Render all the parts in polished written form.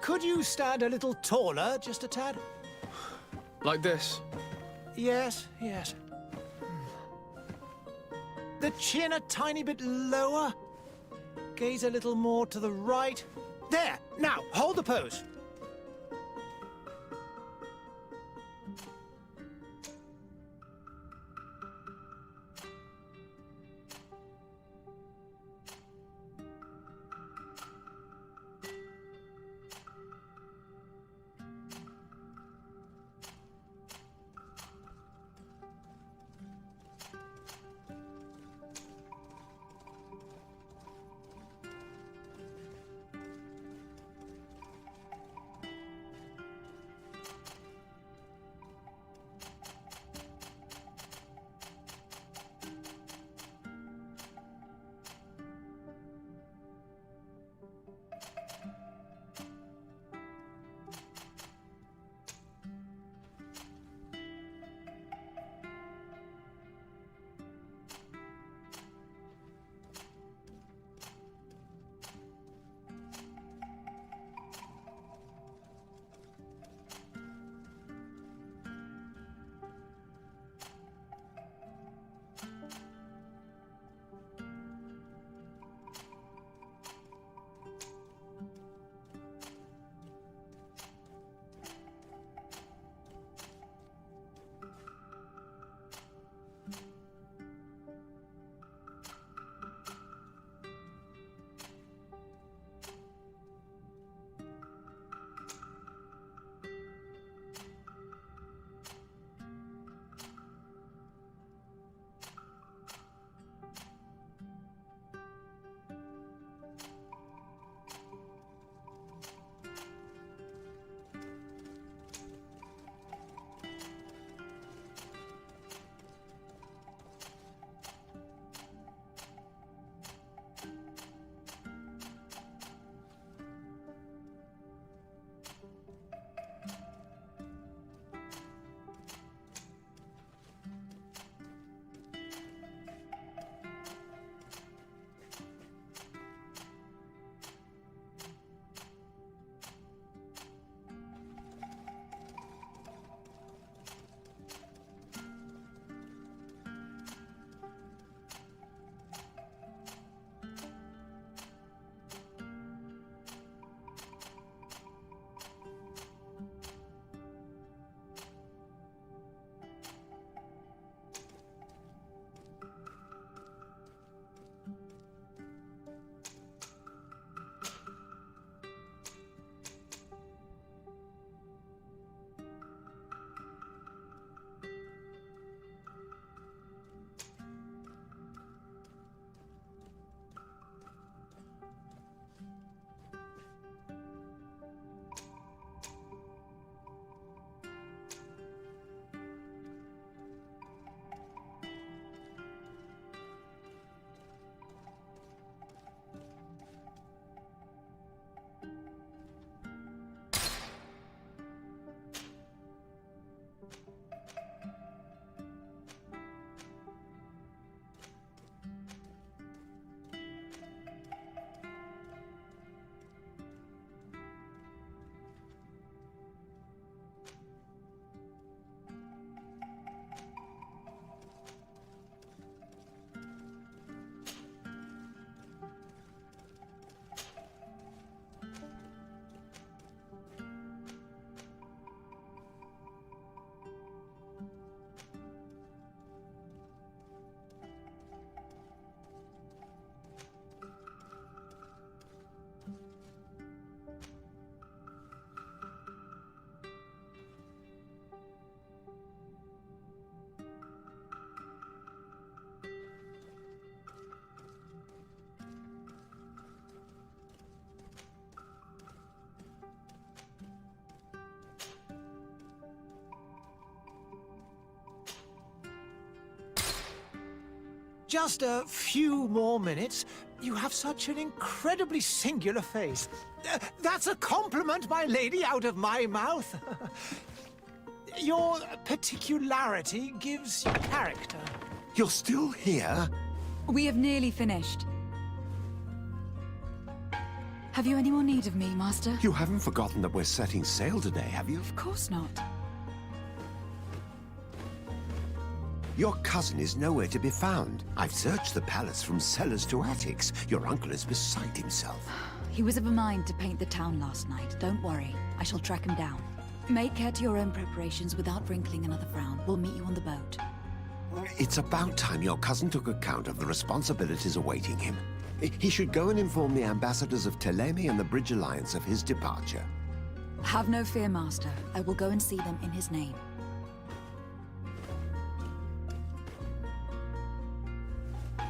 Could you stand a little taller, just a tad? Like this? Yes, yes. The chin a tiny bit lower. Gaze a little more to the right. There! Now, hold the pose. Just a few more minutes. You have such an incredibly singular face. That's a compliment, my lady, out of my mouth. Your particularity gives you character. You're still here? We have nearly finished. Have you any more need of me, Master? You haven't forgotten that we're setting sail today, have you? Of course not. Your cousin is nowhere to be found. I've searched the palace from cellars to attics. Your uncle is beside himself. He was of a mind to paint the town last night. Don't worry. I shall track him down. Make care to your own preparations without wrinkling another frown. We'll meet you on the boat. It's about time your cousin took account of the responsibilities awaiting him. He should go and inform the ambassadors of Telemi and the Bridge Alliance of his departure. Have no fear, Master. I will go and see them in his name.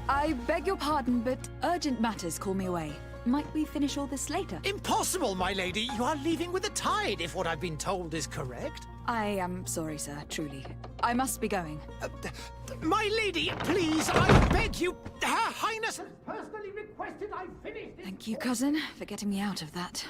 I beg your pardon, but urgent matters call me away. Might we finish all this later? Impossible, my lady. You are leaving with the tide, if what I've been told is correct. I am sorry, sir, truly. I must be going. My lady, please, I beg you. Her Highness has personally requested I finish this. Thank you, cousin, for getting me out of that.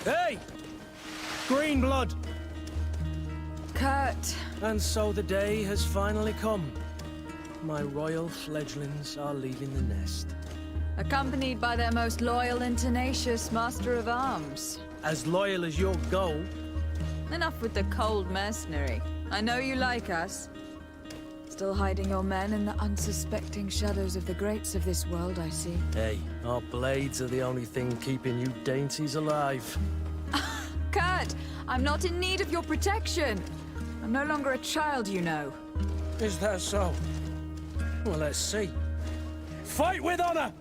Hey! Green blood! Kurt! And so the day has finally come. My royal fledglings are leaving the nest. Accompanied by their most loyal and tenacious master of arms. As loyal as your gold. Enough with the cold mercenary. I know you like us. Still hiding your men in the unsuspecting shadows of the greats of this world, I see. Hey, our blades are the only thing keeping you dainties alive. Kurt! I'm not in need of your protection! I'm no longer a child, you know. Is that so? Well, let's see. Fight with honor!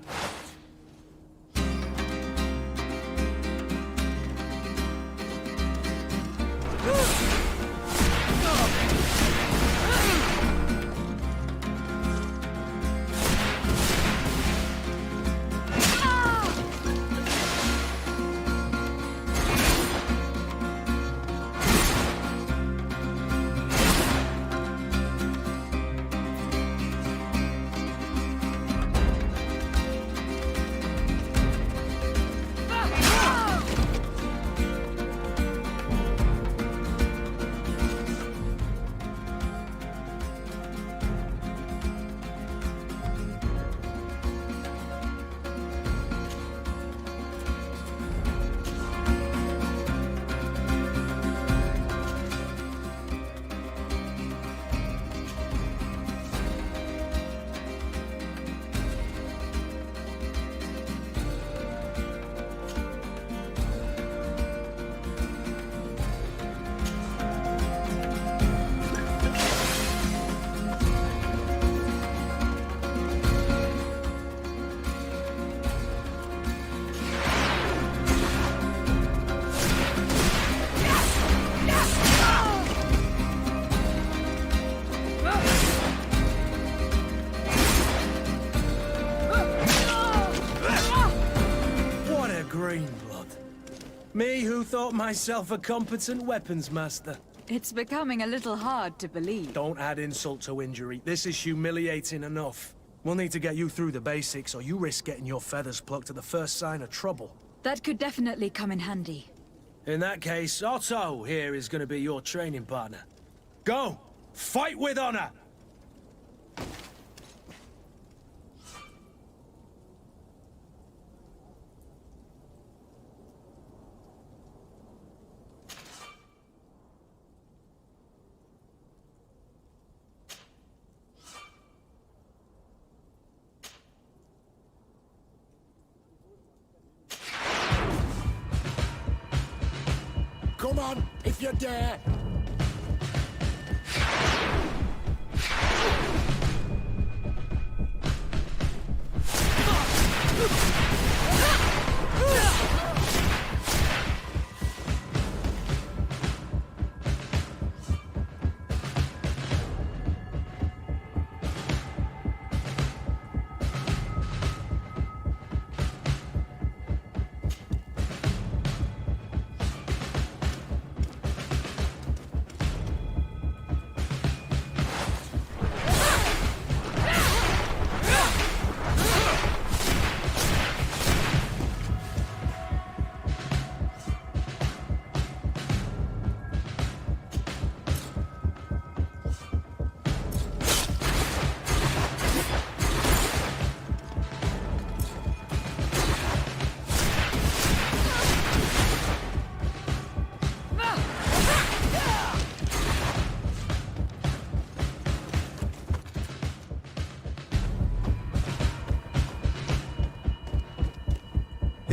Me who thought myself a competent weapons master. It's becoming a little hard to believe. Don't add insult to injury. This is humiliating enough. We'll need to get you through the basics, or you risk getting your feathers plucked at the first sign of trouble. That could definitely come in handy. In that case, Otto here is going to be your training partner. Go! Fight with honor! Come on, if you dare!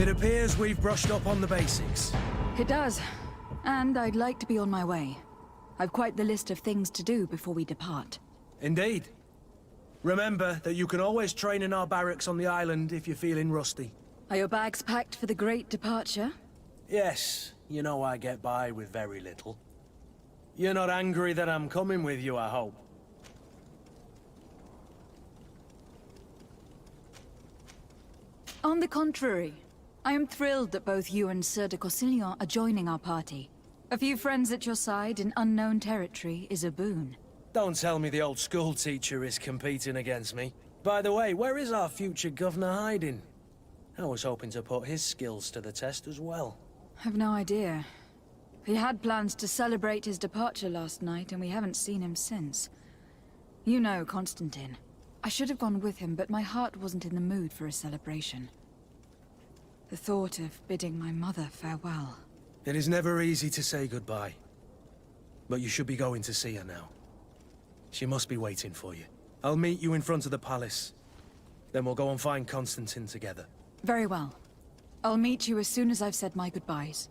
It appears we've brushed up on the basics. It does. And I'd like to be on my way. I've quite the list of things to do before we depart. Indeed. Remember that you can always train in our barracks on the island if you're feeling rusty. Are your bags packed for the great departure? Yes, you know I get by with very little. You're not angry that I'm coming with you, I hope. On the contrary, I am thrilled that both you and Sir de Corsillon are joining our party. A few friends at your side in unknown territory is a boon. Don't tell me the old school teacher is competing against me. By the way, where is our future governor hiding? I was hoping to put his skills to the test as well. I've no idea. He had plans to celebrate his departure last night, and we haven't seen him since. You know Constantine. I should have gone with him, but my heart wasn't in the mood for a celebration. The thought of bidding my mother farewell. It is never easy to say goodbye. But you should be going to see her now. She must be waiting for you. I'll meet you in front of the palace. Then we'll go and find Constantine together. Very well. I'll meet you as soon as I've said my goodbyes.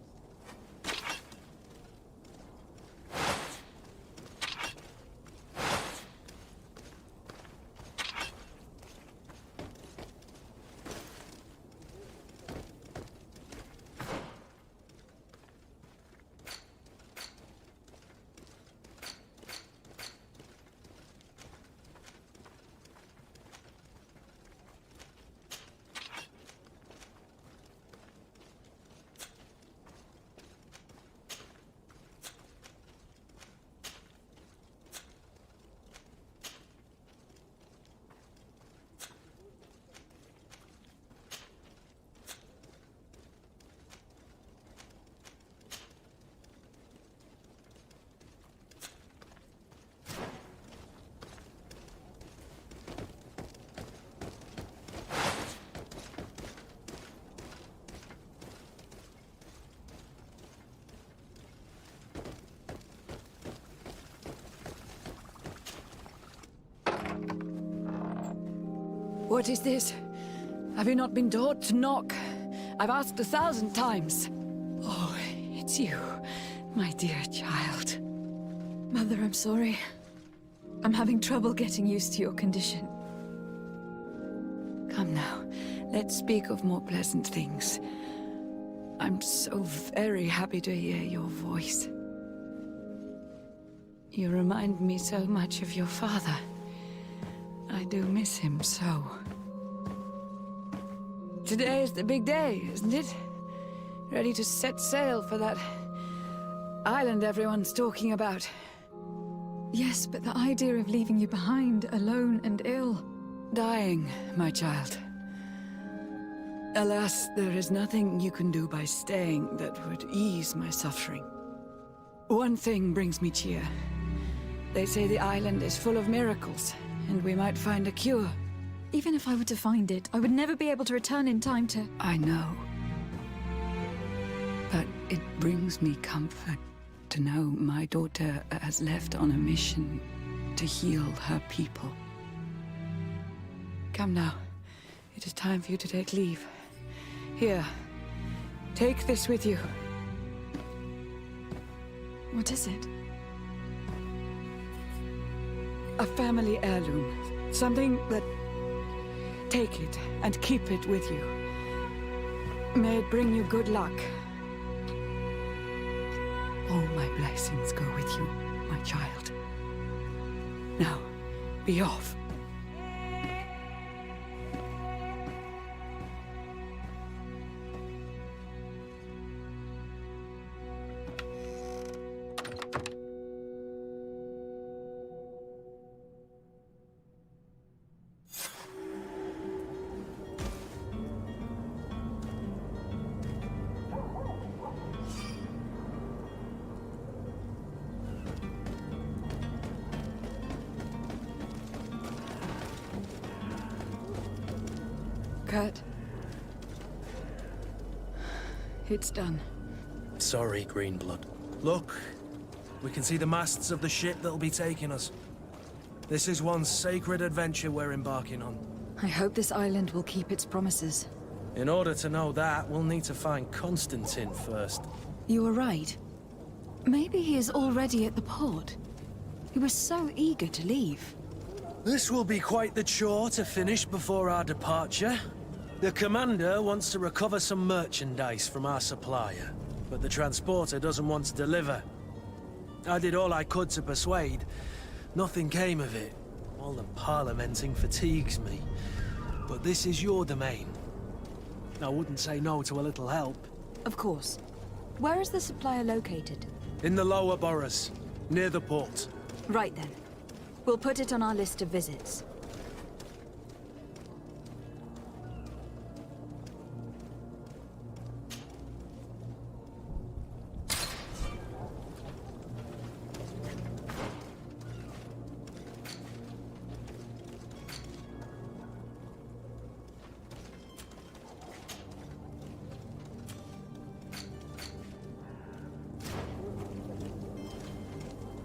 What is this? Have you not been taught to knock? I've asked 1,000 times. Oh, it's you, my dear child. Mother, I'm sorry. I'm having trouble getting used to your condition. Come now, let's speak of more pleasant things. I'm so very happy to hear your voice. You remind me so much of your father. I do miss him so. Today is the big day, isn't it? Ready to set sail for that island everyone's talking about. Yes, but the idea of leaving you behind, alone and ill. Dying, my child. Alas, there is nothing you can do by staying that would ease my suffering. One thing brings me cheer. They say the island is full of miracles, and we might find a cure. Even if I were to find it, I would never be able to return in time to... I know. But it brings me comfort to know my daughter has left on a mission to heal her people. Come now. It is time for you to take leave. Here. Take this with you. What is it? A family heirloom. Something that... Take it and keep it with you. May it bring you good luck. All my blessings go with you, my child. Now, be off. Kurt. It's done. Sorry, Greenblood. Look, we can see the masts of the ship that'll be taking us. This is one sacred adventure we're embarking on. I hope this island will keep its promises. In order to know that, we'll need to find Constantine first. You were right. Maybe he is already at the port. He was so eager to leave. This will be quite the chore to finish before our departure. The commander wants to recover some merchandise from our supplier, but the transporter doesn't want to deliver. I did all I could to persuade. Nothing came of it. All the parliamenting fatigues me. But this is your domain. I wouldn't say no to a little help. Of course. Where is the supplier located? In the lower boroughs, near the port. Right then. We'll put it on our list of visits.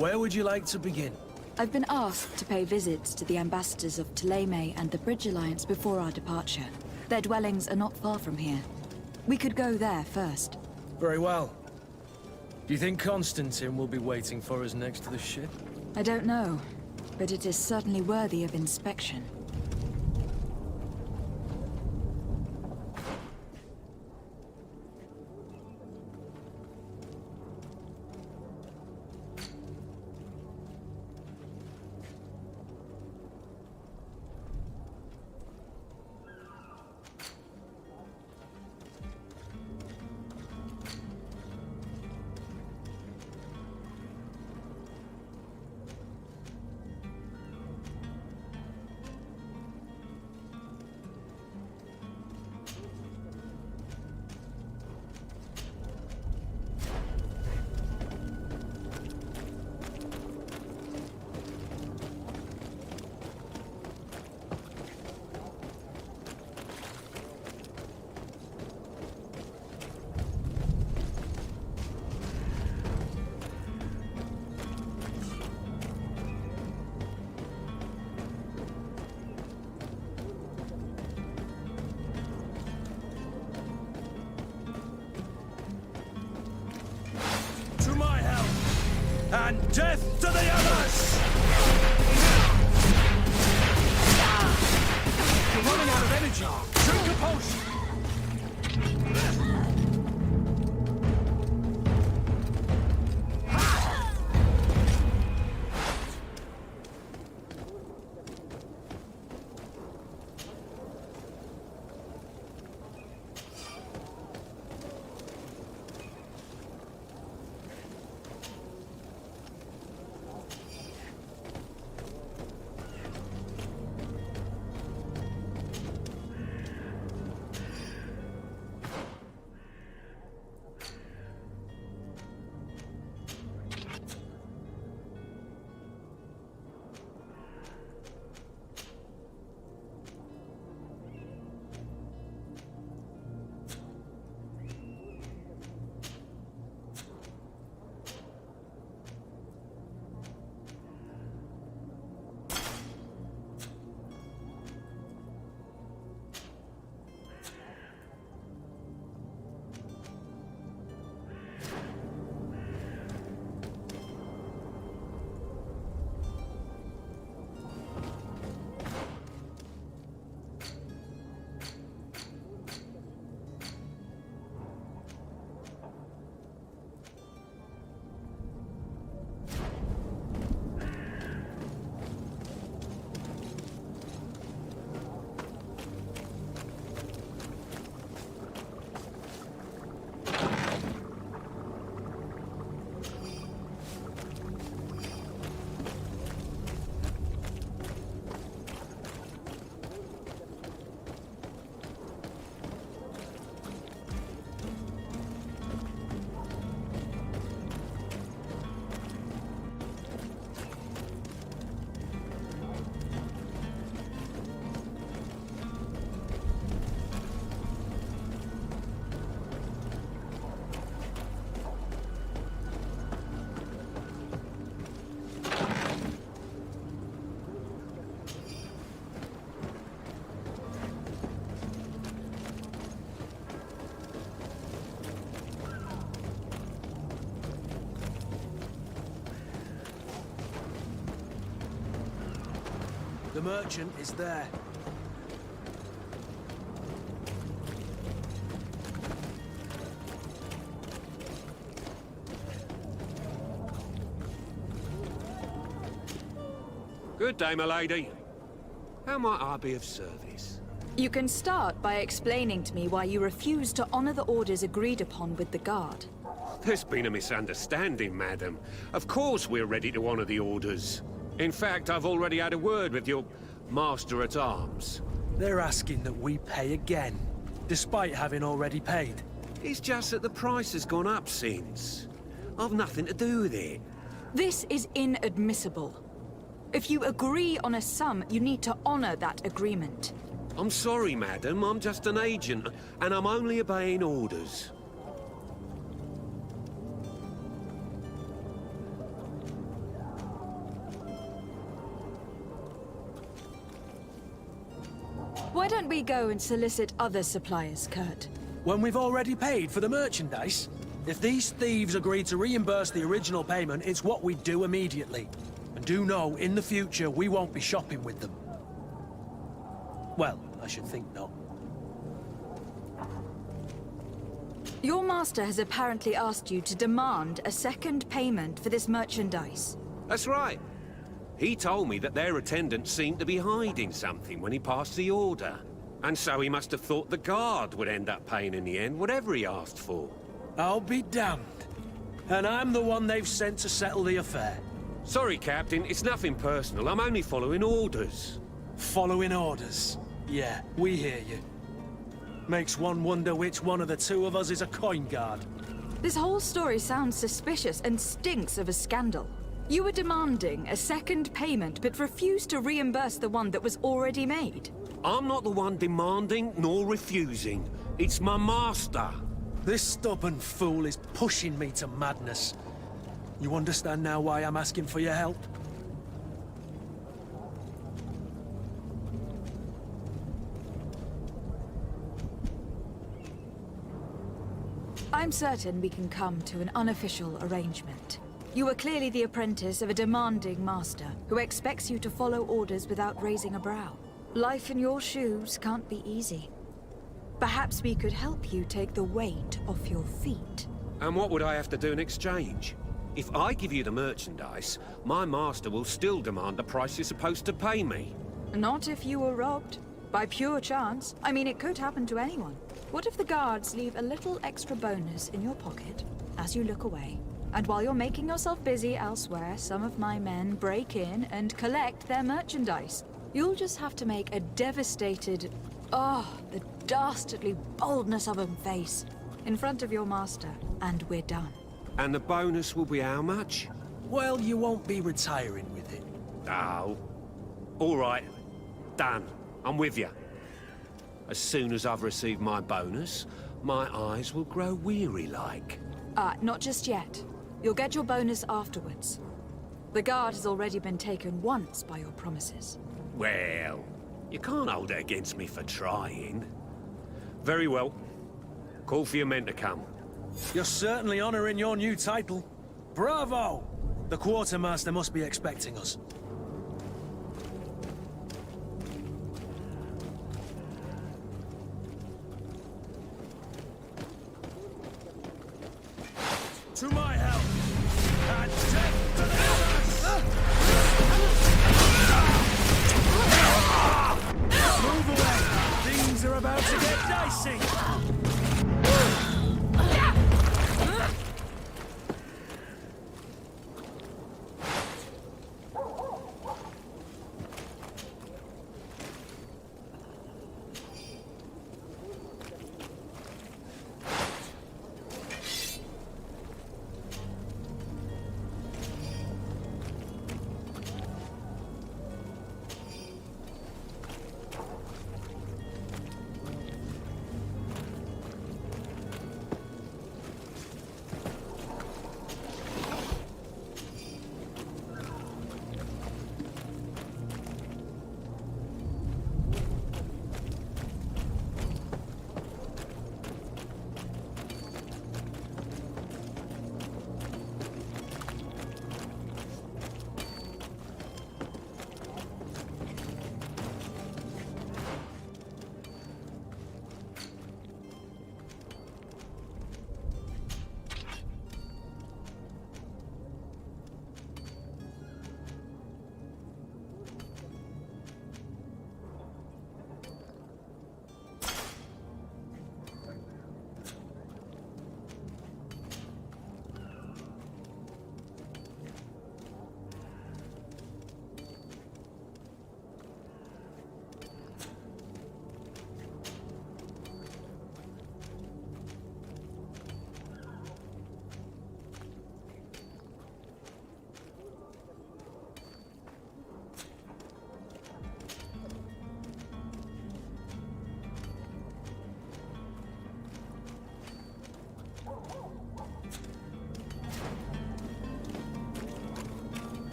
Where would you like to begin? I've been asked to pay visits to the ambassadors of Thélème and the Bridge Alliance before our departure. Their dwellings are not far from here. We could go there first. Very well. Do you think Constantine will be waiting for us next to the ship? I don't know, but it is certainly worthy of inspection. And death to the others! You're running out of energy. Drink a potion. The merchant is there. Good day, my lady. How might I be of service? You can start by explaining to me why you refuse to honor the orders agreed upon with the guard. There's been a misunderstanding, madam. Of course we're ready to honor the orders. In fact, I've already had a word with your master-at-arms. They're asking that we pay again, despite having already paid. It's just that the price has gone up since. I've nothing to do with it. This is inadmissible. If you agree on a sum, you need to honor that agreement. I'm sorry, madam. I'm just an agent, and I'm only obeying orders. Why don't we go and solicit other suppliers, Kurt? When we've already paid for the merchandise? If these thieves agree to reimburse the original payment, it's what we do immediately. And do know, in the future, we won't be shopping with them. Well, I should think not. Your master has apparently asked you to demand a second payment for this merchandise. That's right. He told me that their attendant seemed to be hiding something when he passed the order. And so he must have thought the guard would end up paying in the end, whatever he asked for. I'll be damned. And I'm the one they've sent to settle the affair. Sorry, Captain, it's nothing personal. I'm only following orders. Following orders? Yeah, we hear you. Makes one wonder which one of the two of us is a coin guard. This whole story sounds suspicious and stinks of a scandal. You were demanding a second payment, but refused to reimburse the one that was already made. I'm not the one demanding nor refusing. It's my master. This stubborn fool is pushing me to madness. You understand now why I'm asking for your help? I'm certain we can come to an unofficial arrangement. You are clearly the apprentice of a demanding master who expects you to follow orders without raising a brow. Life in your shoes can't be easy. Perhaps we could help you take the weight off your feet. And what would I have to do in exchange? If I give you the merchandise, my master will still demand the price you're supposed to pay me. Not if you were robbed. By pure chance. I mean, it could happen to anyone. What if the guards leave a little extra bonus in your pocket as you look away? And while you're making yourself busy elsewhere, some of my men break in and collect their merchandise. You'll just have to make a devastated, the dastardly boldness of him face in front of your master, and we're done. And the bonus will be how much? Well, you won't be retiring with it. Oh. All right. Done. I'm with you. As soon as I've received my bonus, my eyes will grow weary-like. Not just yet. You'll get your bonus afterwards. The guard has already been taken once by your promises. Well, you can't hold it against me for trying. Very well. Call for your men to come. You're certainly honoring your new title. Bravo! The quartermaster must be expecting us. To my help! And death to the others! Move away! Things are about to get dicey!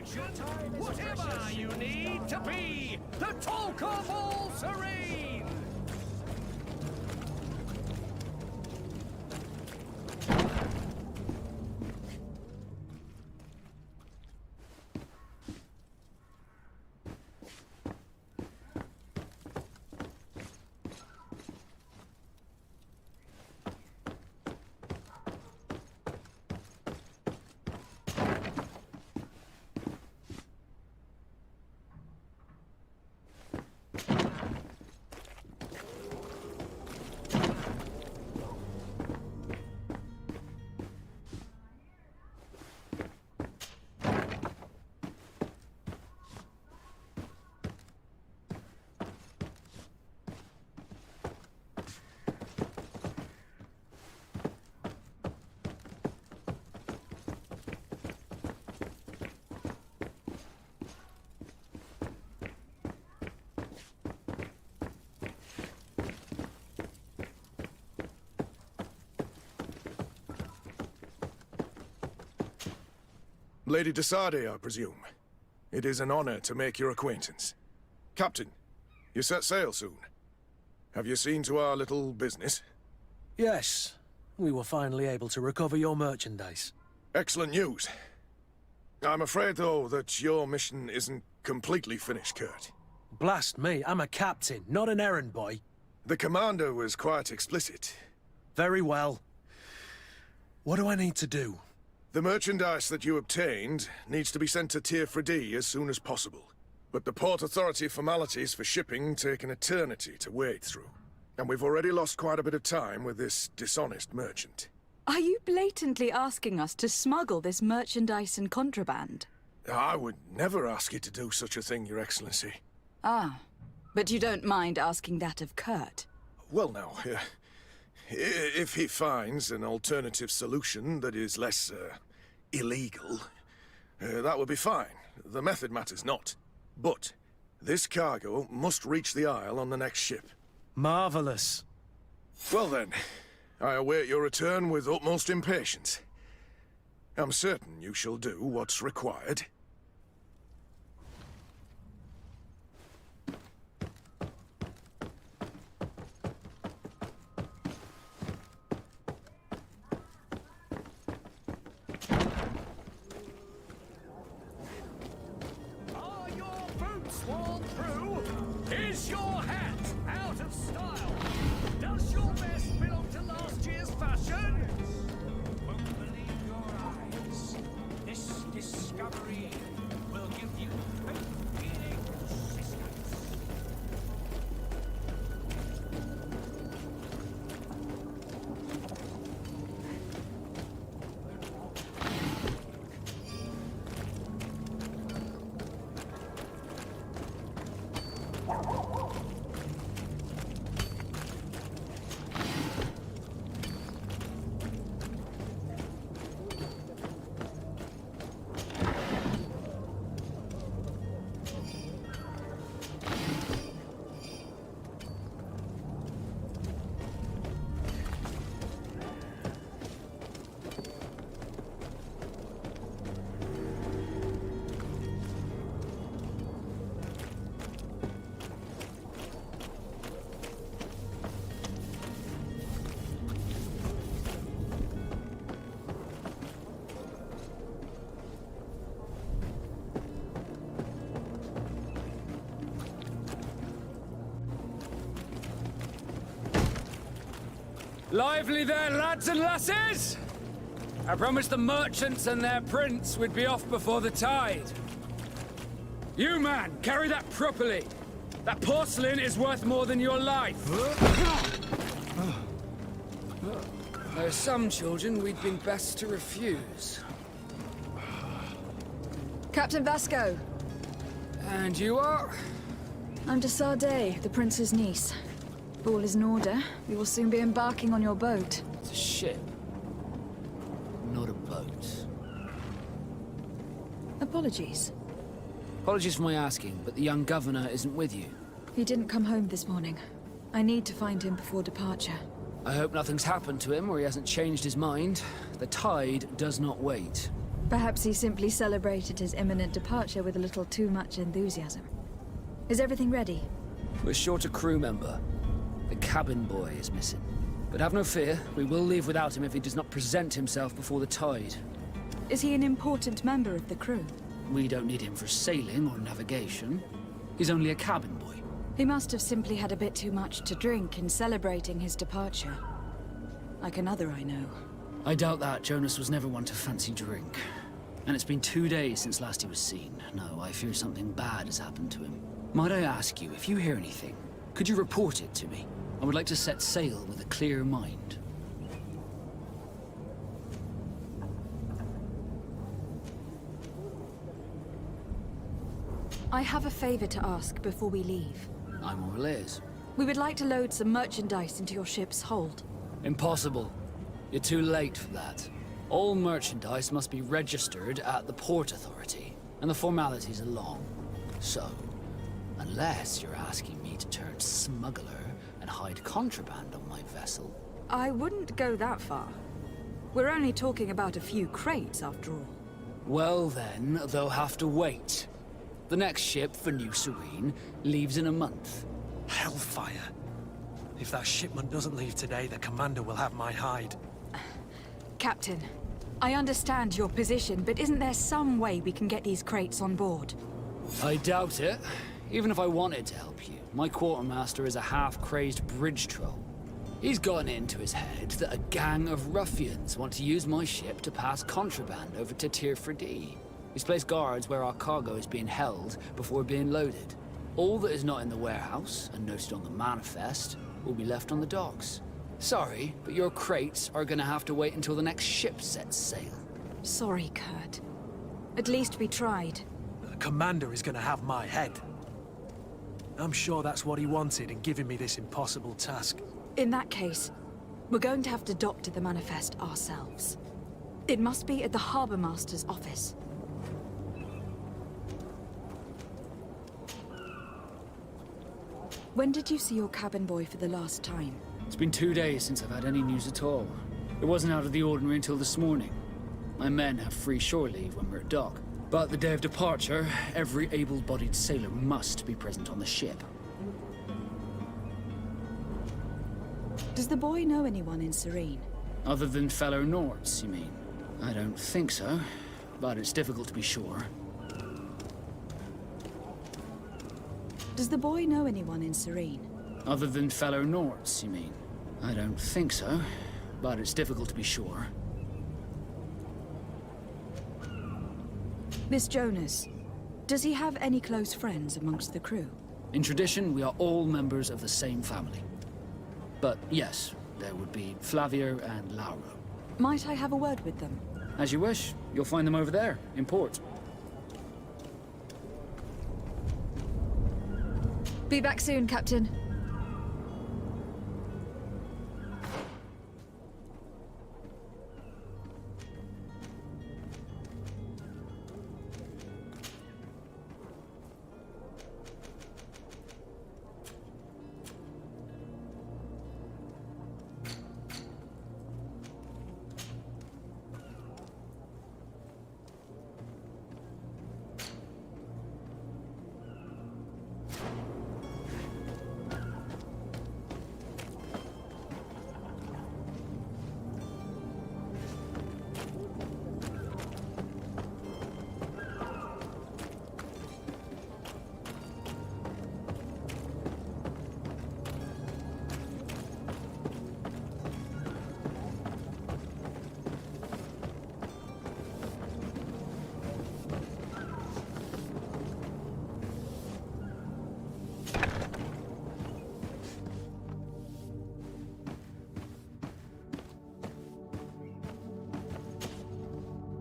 Whatever you need to be the talk of all serene. Lady de Sardet, I presume. It is an honor to make your acquaintance. Captain, you set sail soon. Have you seen to our little business? Yes. We were finally able to recover your merchandise. Excellent news. I'm afraid, though, that your mission isn't completely finished, Kurt. Blast me, I'm a captain, not an errand boy. The commander was quite explicit. Very well. What do I need to do? The merchandise that you obtained needs to be sent to Tir-Fradi as soon as possible. But the Port Authority formalities for shipping take an eternity to wade through. And we've already lost quite a bit of time with this dishonest merchant. Are you blatantly asking us to smuggle this merchandise and contraband? I would never ask you to do such a thing, Your Excellency. Ah, but you don't mind asking that of Kurt? Well, now, if he finds an alternative solution that is less, illegal, that would be fine. The method matters not. But this cargo must reach the Isle on the next ship. Marvelous. Well then, I await your return with utmost impatience. I'm certain you shall do what's required. Sworn through? Is your hat out of style? Does your vest belong to last year's fashion? Won't believe your eyes. This discovery will give you feeling assistance. Lively there, lads and lasses! I promised the merchants and their prince we'd be off before the tide. You, man, carry that properly. That porcelain is worth more than your life. There are some children we'd been best to refuse. Captain Vasco. And you are? I'm de Sardet, the prince's niece. If all is in order, we will soon be embarking on your boat. It's a ship. Not a boat. Apologies. Apologies for my asking, but the young governor isn't with you. He didn't come home this morning. I need to find him before departure. I hope nothing's happened to him or he hasn't changed his mind. The tide does not wait. Perhaps he simply celebrated his imminent departure with a little too much enthusiasm. Is everything ready? We're short a crew member. The cabin boy is missing. But have no fear, we will leave without him if he does not present himself before the tide. Is he an important member of the crew? We don't need him for sailing or navigation. He's only a cabin boy. He must have simply had a bit too much to drink in celebrating his departure. Like another I know. I doubt that. Jonas was never one to fancy drink. And it's been 2 days since last he was seen. No, I fear something bad has happened to him. Might I ask you, if you hear anything, could you report it to me? I would like to set sail with a clear mind. I have a favor to ask before we leave. I'm all ears. We would like to load some merchandise into your ship's hold. Impossible. You're too late for that. All merchandise must be registered at the Port Authority, and the formalities are long. So, unless you're asking me to turn smuggler and hide contraband on my vessel. I wouldn't go that far. We're only talking about a few crates, after all. Well then, they'll have to wait. The next ship for New Serene leaves in a month. Hellfire. If that shipment doesn't leave today, the commander will have my hide. Captain, I understand your position, but isn't there some way we can get these crates on board? I doubt it. Even if I wanted to help you, my quartermaster is a half-crazed bridge troll. He's gotten it into his head that a gang of ruffians want to use my ship to pass contraband over to Tir-Fraди. He's placed guards where our cargo is being held before being loaded. All that is not in the warehouse, and noted on the manifest, will be left on the docks. Sorry, but your crates are gonna have to wait until the next ship sets sail. Sorry, Kurt. At least we tried. The commander is gonna have my head. I'm sure that's what he wanted in giving me this impossible task. In that case, we're going to have to doctor the manifest ourselves. It must be at the Harbour Master's office. When did you see your cabin boy for the last time? It's been 2 days since I've had any news at all. It wasn't out of the ordinary until this morning. My men have free shore leave when we're at dock. But the day of departure, every able-bodied sailor must be present on the ship. Does the boy know anyone in Serene? Other than fellow Nords, you mean? I don't think so, but it's difficult to be sure. Does the boy know anyone in Serene? Other than fellow Nords, you mean? I don't think so, but it's difficult to be sure. Miss Jonas, does he have any close friends amongst the crew? In tradition, we are all members of the same family. But yes, there would be Flavia and Laura. Might I have a word with them? As you wish. You'll find them over there, in port. Be back soon, Captain.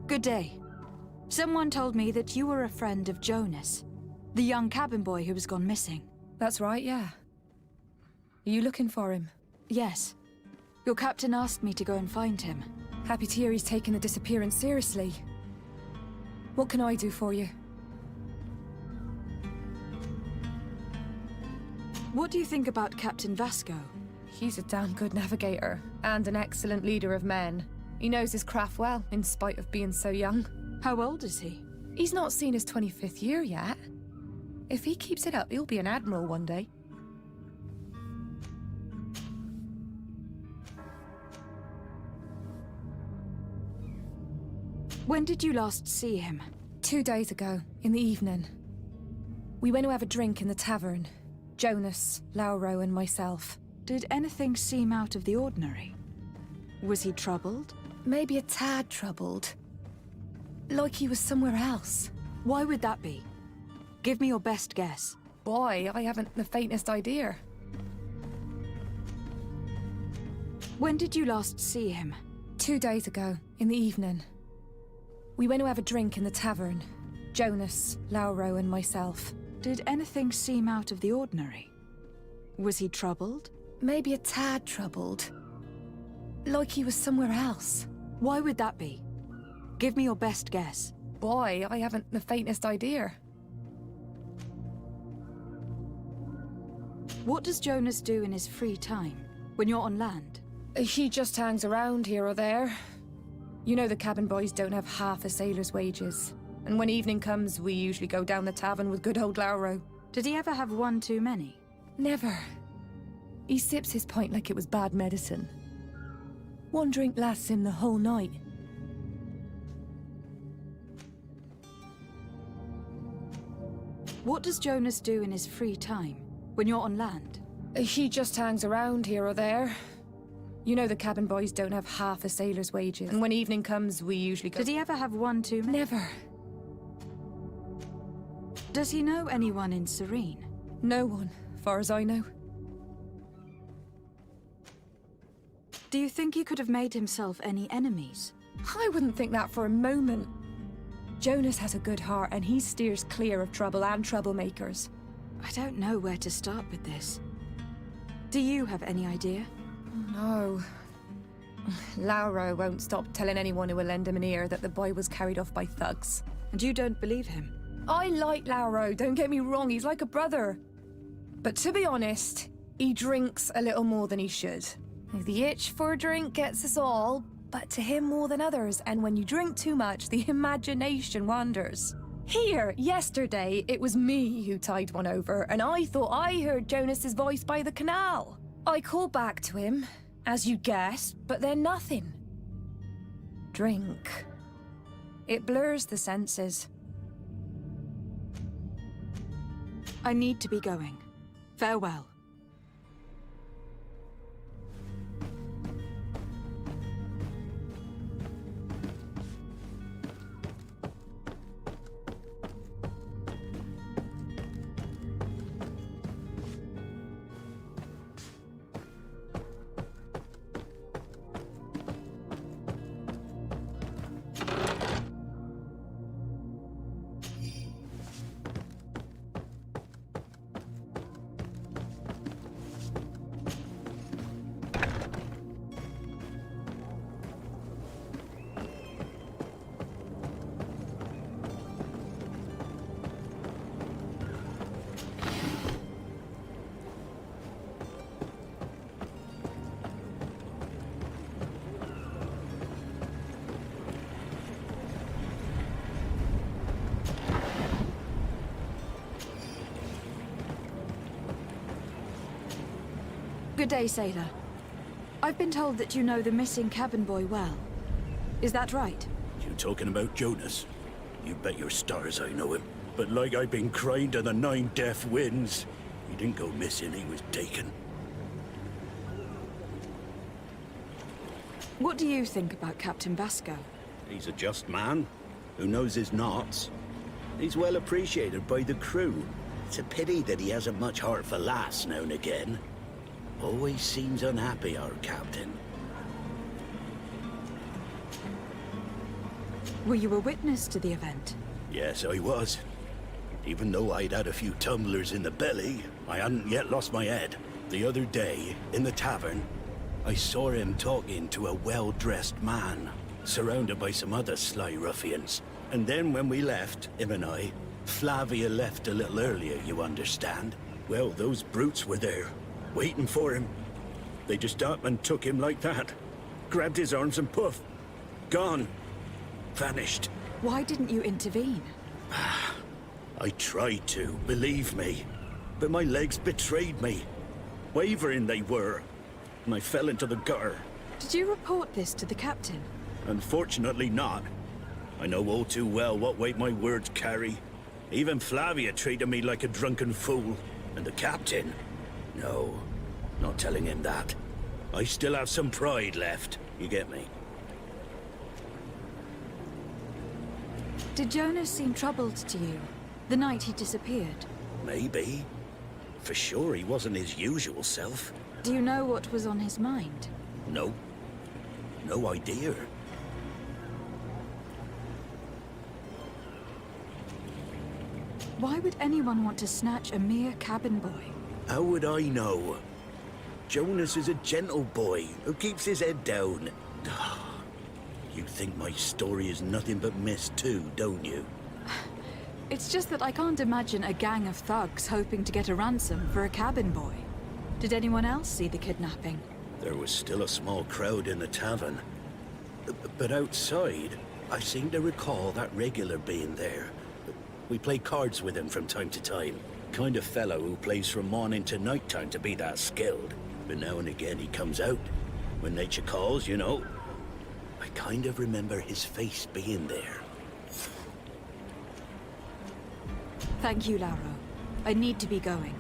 Good day. Someone told me that you were a friend of Jonas, the young cabin boy who was gone missing. That's right, yeah. Are you looking for him? Yes. Your captain asked me to go and find him. Happy to hear he's taken the disappearance seriously. What can I do for you? What do you think about Captain Vasco? He's a damn good navigator, and an excellent leader of men. He knows his craft well, in spite of being so young. How old is he? He's not seen his 25th year yet. If he keeps it up, he'll be an admiral one day. When did you last see him? 2 days ago, in the evening. We went to have a drink in the tavern. Jonas, Lauro, and myself. Did anything seem out of the ordinary? Was he troubled? Maybe a tad troubled. Like he was somewhere else. Why would that be? Give me your best guess. Boy, I haven't the faintest idea. When did you last see him? 2 days ago, in the evening. We went to have a drink in the tavern. Jonas, Lauro, and myself. Did anything seem out of the ordinary? Was he troubled? Maybe a tad troubled. Like he was somewhere else. Why would that be? Give me your best guess. Boy, I haven't the faintest idea. What does Jonas do in his free time, when you're on land? He just hangs around here or there. You know the cabin boys don't have half a sailor's wages. And when evening comes, we usually go down the tavern with good old Lauro. Did he ever have one too many? Never. He sips his pint like it was bad medicine. One drink lasts him the whole night. What does Jonas do in his free time, when you're on land? He just hangs around here or there. You know the cabin boys don't have half a sailor's wages. And when evening comes, we usually go... Did he ever have one too many? Never. Does he know anyone in Serene? No one, far as I know. Do you think he could have made himself any enemies? I wouldn't think that for a moment. Jonas has a good heart and he steers clear of trouble and troublemakers. I don't know where to start with this. Do you have any idea? No. Lauro won't stop telling anyone who will lend him an ear that the boy was carried off by thugs. And you don't believe him? I like Lauro, don't get me wrong, he's like a brother. But to be honest, he drinks a little more than he should. The itch for a drink gets us all, but to him more than others, and when you drink too much, the imagination wanders. Here, yesterday, it was me who tied one over, and I thought I heard Jonas's voice by the canal. I called back to him, as you guessed, but then nothing. Drink. It blurs the senses. I need to be going. Farewell. Good day, sailor. I've been told that you know the missing cabin boy well. Is that right? You talking about Jonas? You bet your stars I know him. But like I've been crying to the 9 deaf winds, he didn't go missing, he was taken. What do you think about Captain Basco? He's a just man, who knows his knots. He's well appreciated by the crew. It's a pity that he hasn't much heart for laughs now and again. Always seems unhappy, our captain. Were you a witness to the event? Yes, I was. Even though I'd had a few tumblers in the belly, I hadn't yet lost my head. The other day, in the tavern, I saw him talking to a well-dressed man, surrounded by some other sly ruffians. And then when we left, him and I, Flavia left a little earlier, you understand. Well, those brutes were there, waiting for him. They just up and took him like that. Grabbed his arms and poof. Gone. Vanished. Why didn't you intervene? I tried to, believe me. But my legs betrayed me. Wavering they were. And I fell into the gutter. Did you report this to the captain? Unfortunately not. I know all too well what weight my words carry. Even Flavia treated me like a drunken fool. And the captain? No, not telling him that. I still have some pride left. You get me? Did Jonas seem troubled to you, the night he disappeared? Maybe. For sure he wasn't his usual self. Do you know what was on his mind? No. No idea. Why would anyone want to snatch a mere cabin boy? How would I know? Jonas is a gentle boy who keeps his head down. You think my story is nothing but mist too, don't you? It's just that I can't imagine a gang of thugs hoping to get a ransom for a cabin boy. Did anyone else see the kidnapping? There was still a small crowd in the tavern. But outside, I seem to recall that regular being there. We play cards with him from time to time. Kind of fellow who plays from morning to night time to be that skilled. But now and again he comes out. When nature calls, you know. I kind of remember his face being there. Thank you, Lauro. I need to be going.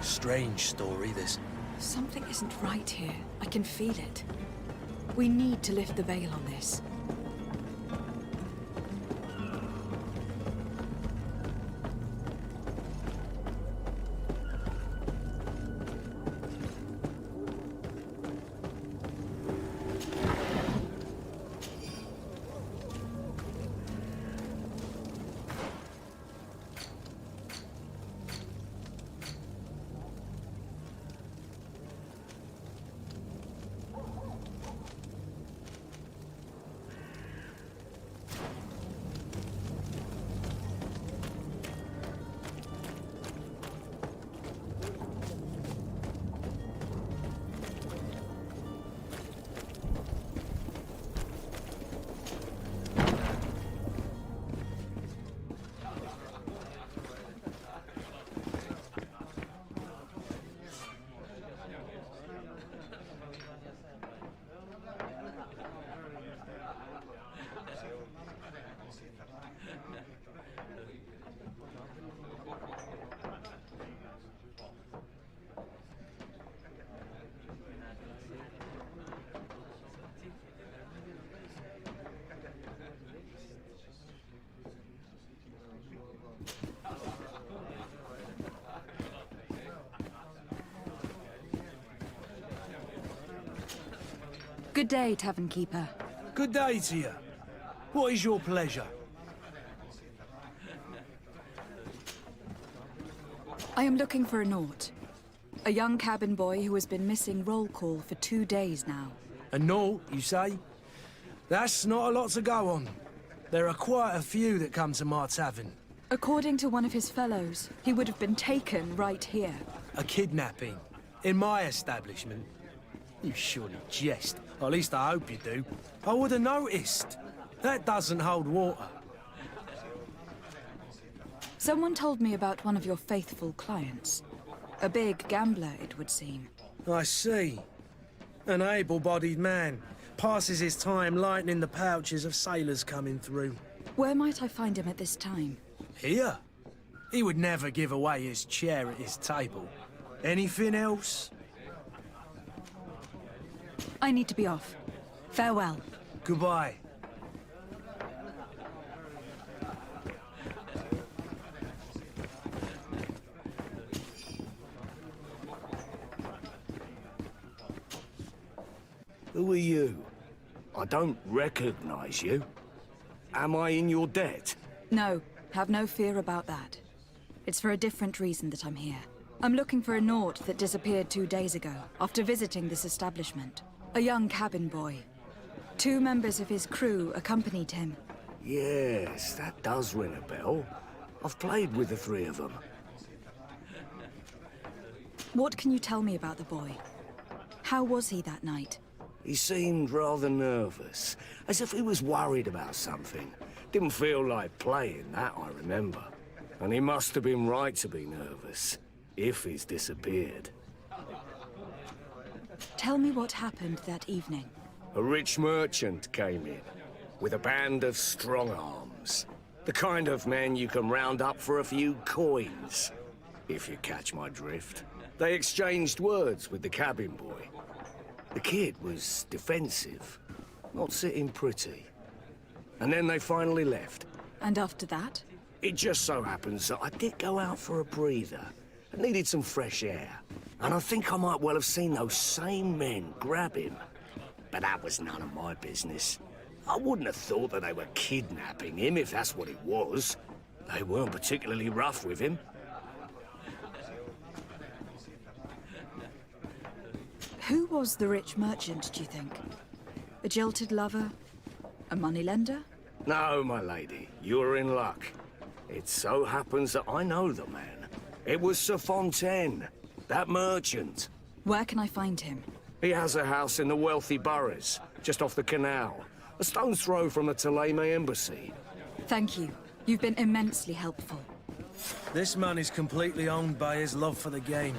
Strange story, this. Something isn't right here. I can feel it. We need to lift the veil on this. Good day, Tavern Keeper. Good day to you. What is your pleasure? I am looking for a Naut. A young cabin boy who has been missing roll call for 2 days now. A Naut, you say? That's not a lot to go on. There are quite a few that come to my tavern. According to one of his fellows, he would have been taken right here. A kidnapping? In my establishment? You surely jest. Or at least I hope you do. I would have noticed. That doesn't hold water. Someone told me about one of your faithful clients. A big gambler, it would seem. I see. An able-bodied man. Passes his time lightening the pouches of sailors coming through. Where might I find him at this time? Here? He would never give away his chair at his table. Anything else? I need to be off. Farewell. Goodbye. Who are you? I don't recognize you. Am I in your debt? No, have no fear about that. It's for a different reason that I'm here. I'm looking for a Naut that disappeared 2 days ago, after visiting this establishment. A young cabin boy. 2 members of his crew accompanied him. Yes, that does ring a bell. I've played with the 3 of them. What can you tell me about the boy? How was he that night? He seemed rather nervous, as if he was worried about something. Didn't feel like playing, that I remember. And he must have been right to be nervous, if he's disappeared. Tell me what happened that evening. A rich merchant came in, with a band of strong arms. The kind of men you can round up for a few coins, if you catch my drift. They exchanged words with the cabin boy. The kid was defensive, not sitting pretty. And then they finally left. And after that? It just so happens that I did go out for a breather. I needed some fresh air. And I think I might well have seen those same men grab him. But that was none of my business. I wouldn't have thought that they were kidnapping him, if that's what it was. They weren't particularly rough with him. Who was the rich merchant, do you think? A jilted lover? A moneylender? No, my lady, you're in luck. It so happens that I know the man. It was Sir Fontaine, that merchant. Where can I find him? He has a house in the wealthy boroughs, just off the canal. A stone's throw from the Thélème embassy. Thank you. You've been immensely helpful. This man is completely owned by his love for the game.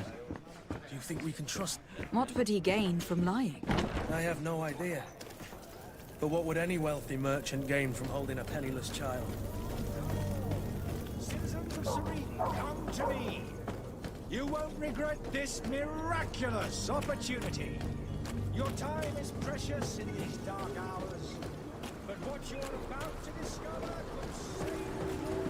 Do you think we can trust him? What would he gain from lying? I have no idea. But what would any wealthy merchant gain from holding a penniless child? Citizens of Serene, come to me. You won't regret this miraculous opportunity. Your time is precious in these dark hours, but what you're about to discover could save you.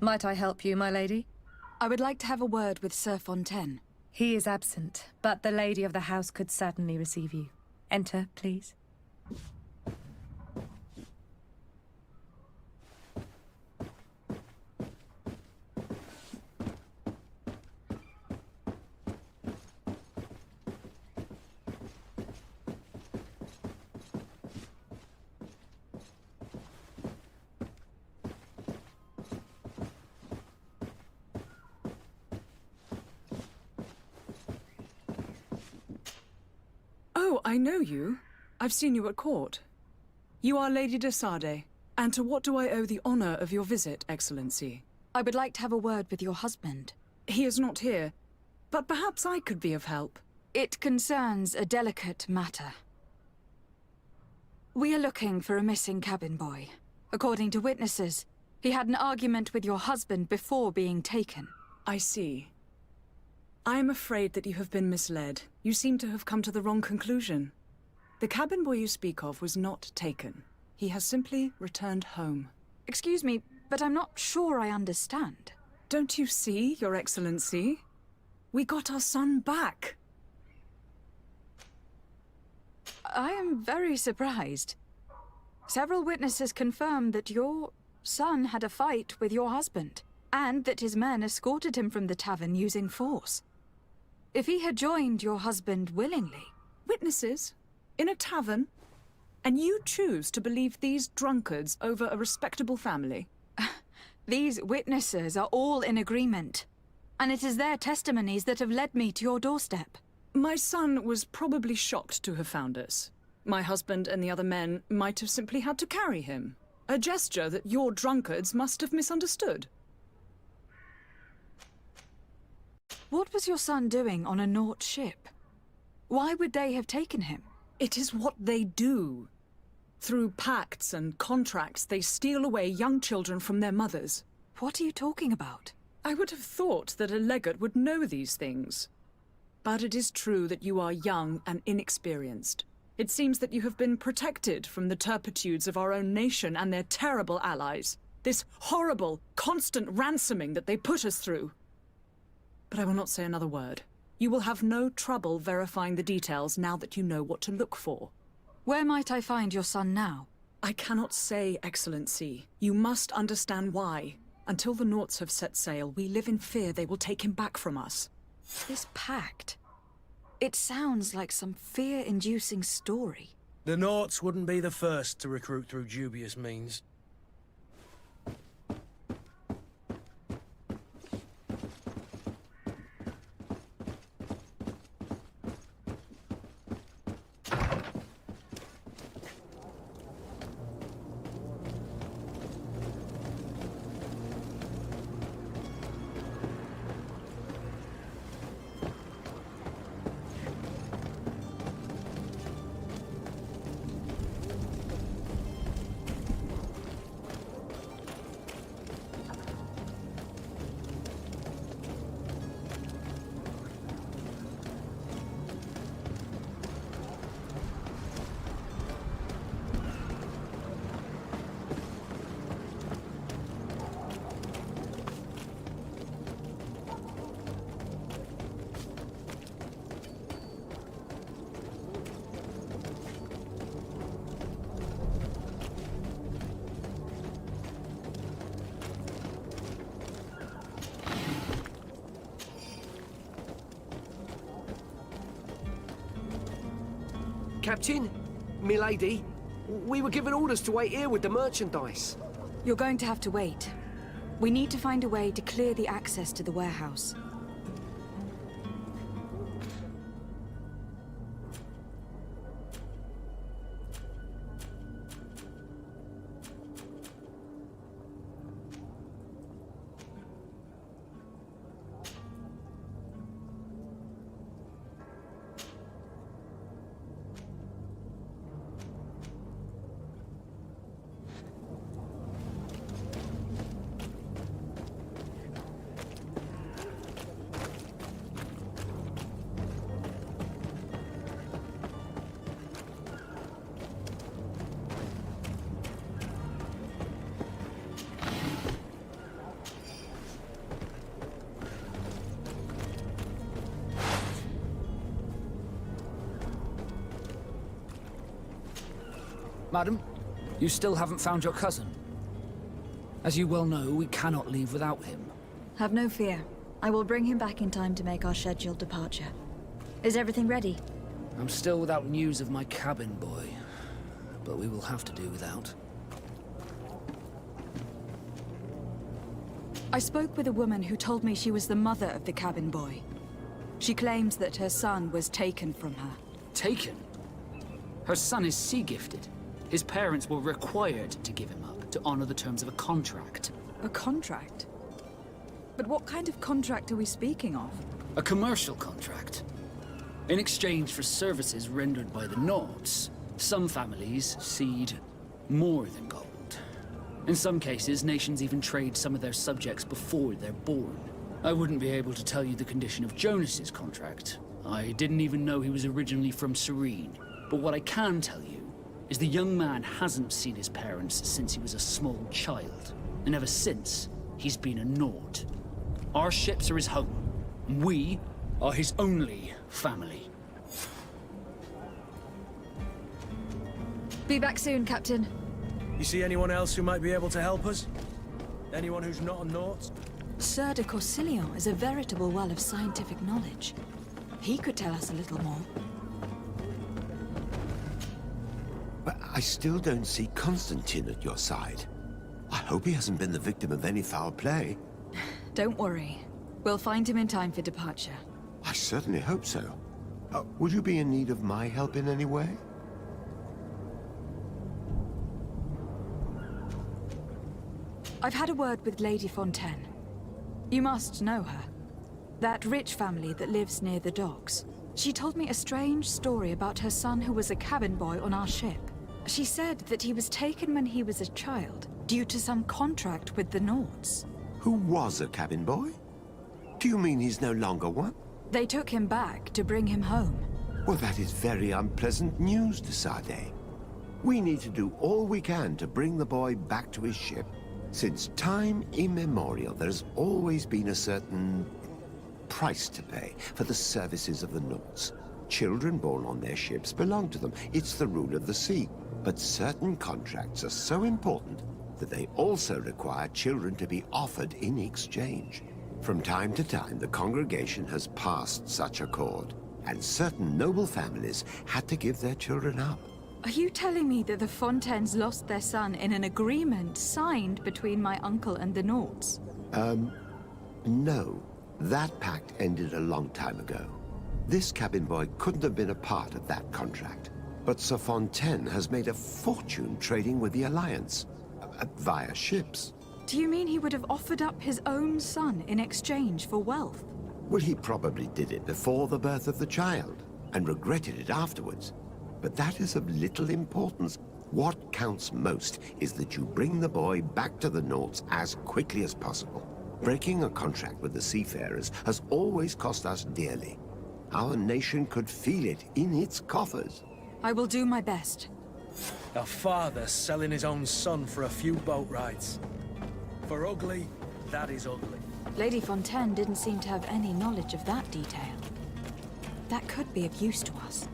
Might I help you, my lady? I would like to have a word with Sir Fontaine. He is absent, but the lady of the house could certainly receive you. Enter, please. Oh, I know you. I've seen you at court. You are Lady de Sardet. And to what do I owe the honor of your visit, Excellency? I would like to have a word with your husband. He is not here, but perhaps I could be of help. It concerns a delicate matter. We are looking for a missing cabin boy. According to witnesses, he had an argument with your husband before being taken. I see. I am afraid that you have been misled. You seem to have come to the wrong conclusion. The cabin boy you speak of was not taken. He has simply returned home. Excuse me, but I'm not sure I understand. Don't you see, Your Excellency? We got our son back. I am very surprised. Several witnesses confirmed that your son had a fight with your husband, and that his men escorted him from the tavern using force. If he had joined your husband willingly... Witnesses? In a tavern? And you choose to believe these drunkards over a respectable family? These witnesses are all in agreement. And it is their testimonies that have led me to your doorstep. My son was probably shocked to have found us. My husband and the other men might have simply had to carry him. A gesture that your drunkards must have misunderstood. What was your son doing on a Naut ship? Why would they have taken him? It is what they do. Through pacts and contracts, they steal away young children from their mothers. What are you talking about? I would have thought that a legate would know these things. But it is true that you are young and inexperienced. It seems that you have been protected from the turpitudes of our own nation and their terrible allies. This horrible, constant ransoming that they put us through. But I will not say another word. You will have no trouble verifying the details now that you know what to look for. Where might I find your son now? I cannot say, Excellency. You must understand why. Until the Nauts have set sail, we live in fear they will take him back from us. This pact... It sounds like some fear-inducing story. The Nauts wouldn't be the first to recruit through dubious means. Captain, milady, we were given orders to wait here with the merchandise. You're going to have to wait. We need to find a way to clear the access to the warehouse. Madam, you still haven't found your cousin. As you well know, we cannot leave without him. Have no fear. I will bring him back in time to make our scheduled departure. Is everything ready? I'm still without news of my cabin boy, but we will have to do without. I spoke with a woman who told me she was the mother of the cabin boy. She claims that her son was taken from her. Taken? Her son is sea-gifted. His parents were required to give him up to honor the terms of a contract. A contract? But what kind of contract are we speaking of? A commercial contract. In exchange for services rendered by the Nauts, some families cede more than gold. In some cases, nations even trade some of their subjects before they're born. I wouldn't be able to tell you the condition of Jonas's contract. I didn't even know he was originally from Serene. But what I can tell you is the young man hasn't seen his parents since he was a small child. And ever since, he's been a Naut. Our ships are his home. And we are his only family. Be back soon, Captain. You see anyone else who might be able to help us? Anyone who's not a Naut? Sir de Corsilion is a veritable well of scientific knowledge. He could tell us a little more. But I still don't see Constantine at your side. I hope he hasn't been the victim of any foul play. Don't worry. We'll find him in time for departure. I certainly hope so. Would you be in need of my help in any way? I've had a word with Lady Fontaine. You must know her. That rich family that lives near the docks. She told me a strange story about her son who was a cabin boy on our ship. She said that he was taken when he was a child, due to some contract with the Nords. Who was a cabin boy? Do you mean he's no longer one? They took him back to bring him home. Well, that is very unpleasant news, de Sade. We need to do all we can to bring the boy back to his ship. Since time immemorial, there's always been a certain price to pay for the services of the Nords. Children born on their ships belong to them. It's the rule of the sea. But certain contracts are so important that they also require children to be offered in exchange. From time to time, the congregation has passed such accord, and certain noble families had to give their children up. Are you telling me that the Fontaines lost their son in an agreement signed between my uncle and the Nords? No. That pact ended a long time ago. This cabin boy couldn't have been a part of that contract. But Sir Fontaine has made a fortune trading with the Alliance, via ships. Do you mean he would have offered up his own son in exchange for wealth? Well, he probably did it before the birth of the child, and regretted it afterwards. But that is of little importance. What counts most is that you bring the boy back to the Nords as quickly as possible. Breaking a contract with the seafarers has always cost us dearly. Our nation could feel it in its coffers. I will do my best. A father selling his own son for a few boat rides. For ugly, that is ugly. Lady Fontaine didn't seem to have any knowledge of that detail. That could be of use to us.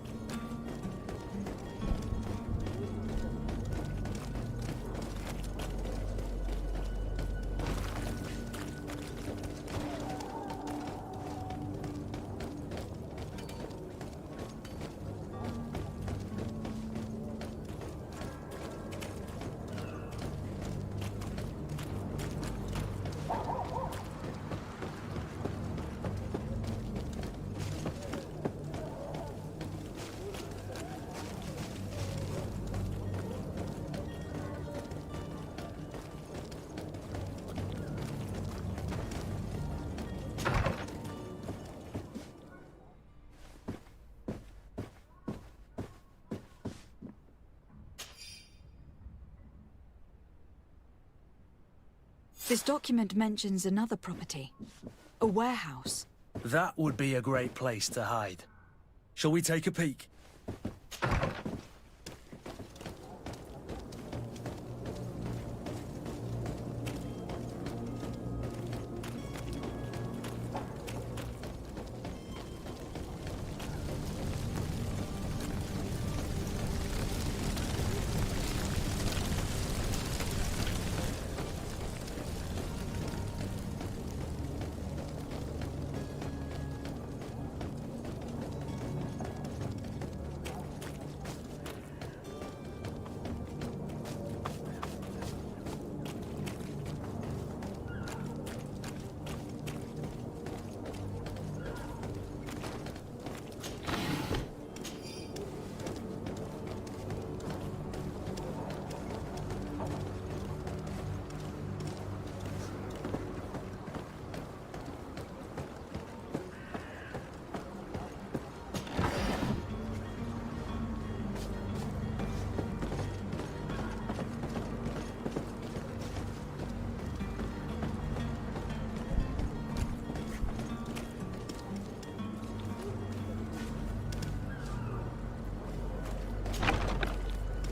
This document mentions another property. A warehouse. That would be a great place to hide. Shall we take a peek?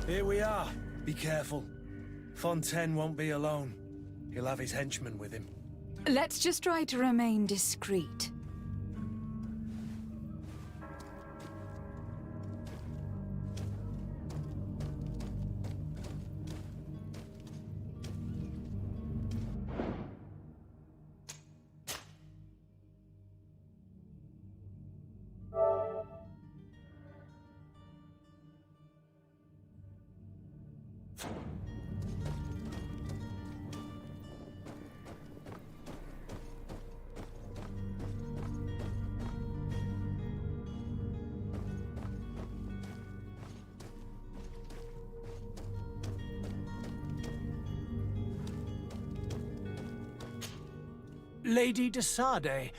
Here we are. Be careful. Fontaine won't be alone. He'll have his henchmen with him. Let's just try to remain discreet. Lady de Sade,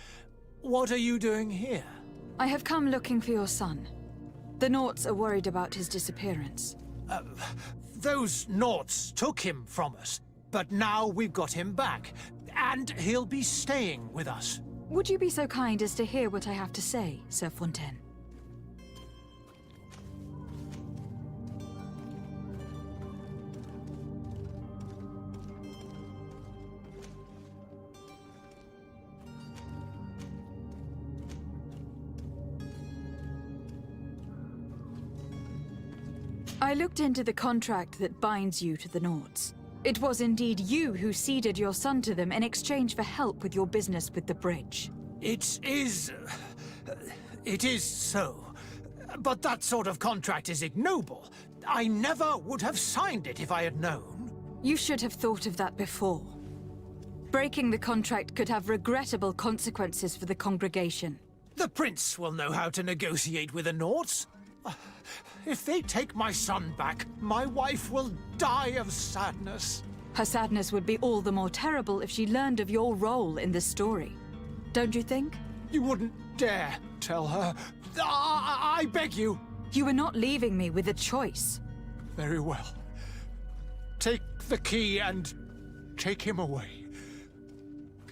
what are you doing here? I have come looking for your son. The Naughts are worried about his disappearance. Those Naughts took him from us, but now we've got him back, and he'll be staying with us. Would you be so kind as to hear what I have to say, Sir Fontaine? I looked into the contract that binds you to the Naughts. It was indeed you who ceded your son to them in exchange for help with your business with the bridge. It is so. But that sort of contract is ignoble. I never would have signed it if I had known. You should have thought of that before. Breaking the contract could have regrettable consequences for the congregation. The prince will know how to negotiate with the Naughts. If they take my son back, my wife will die of sadness. Her sadness would be all the more terrible if she learned of your role in the story. Don't you think? You wouldn't dare tell her. I beg you. You were not leaving me with a choice. Very well. Take the key and take him away.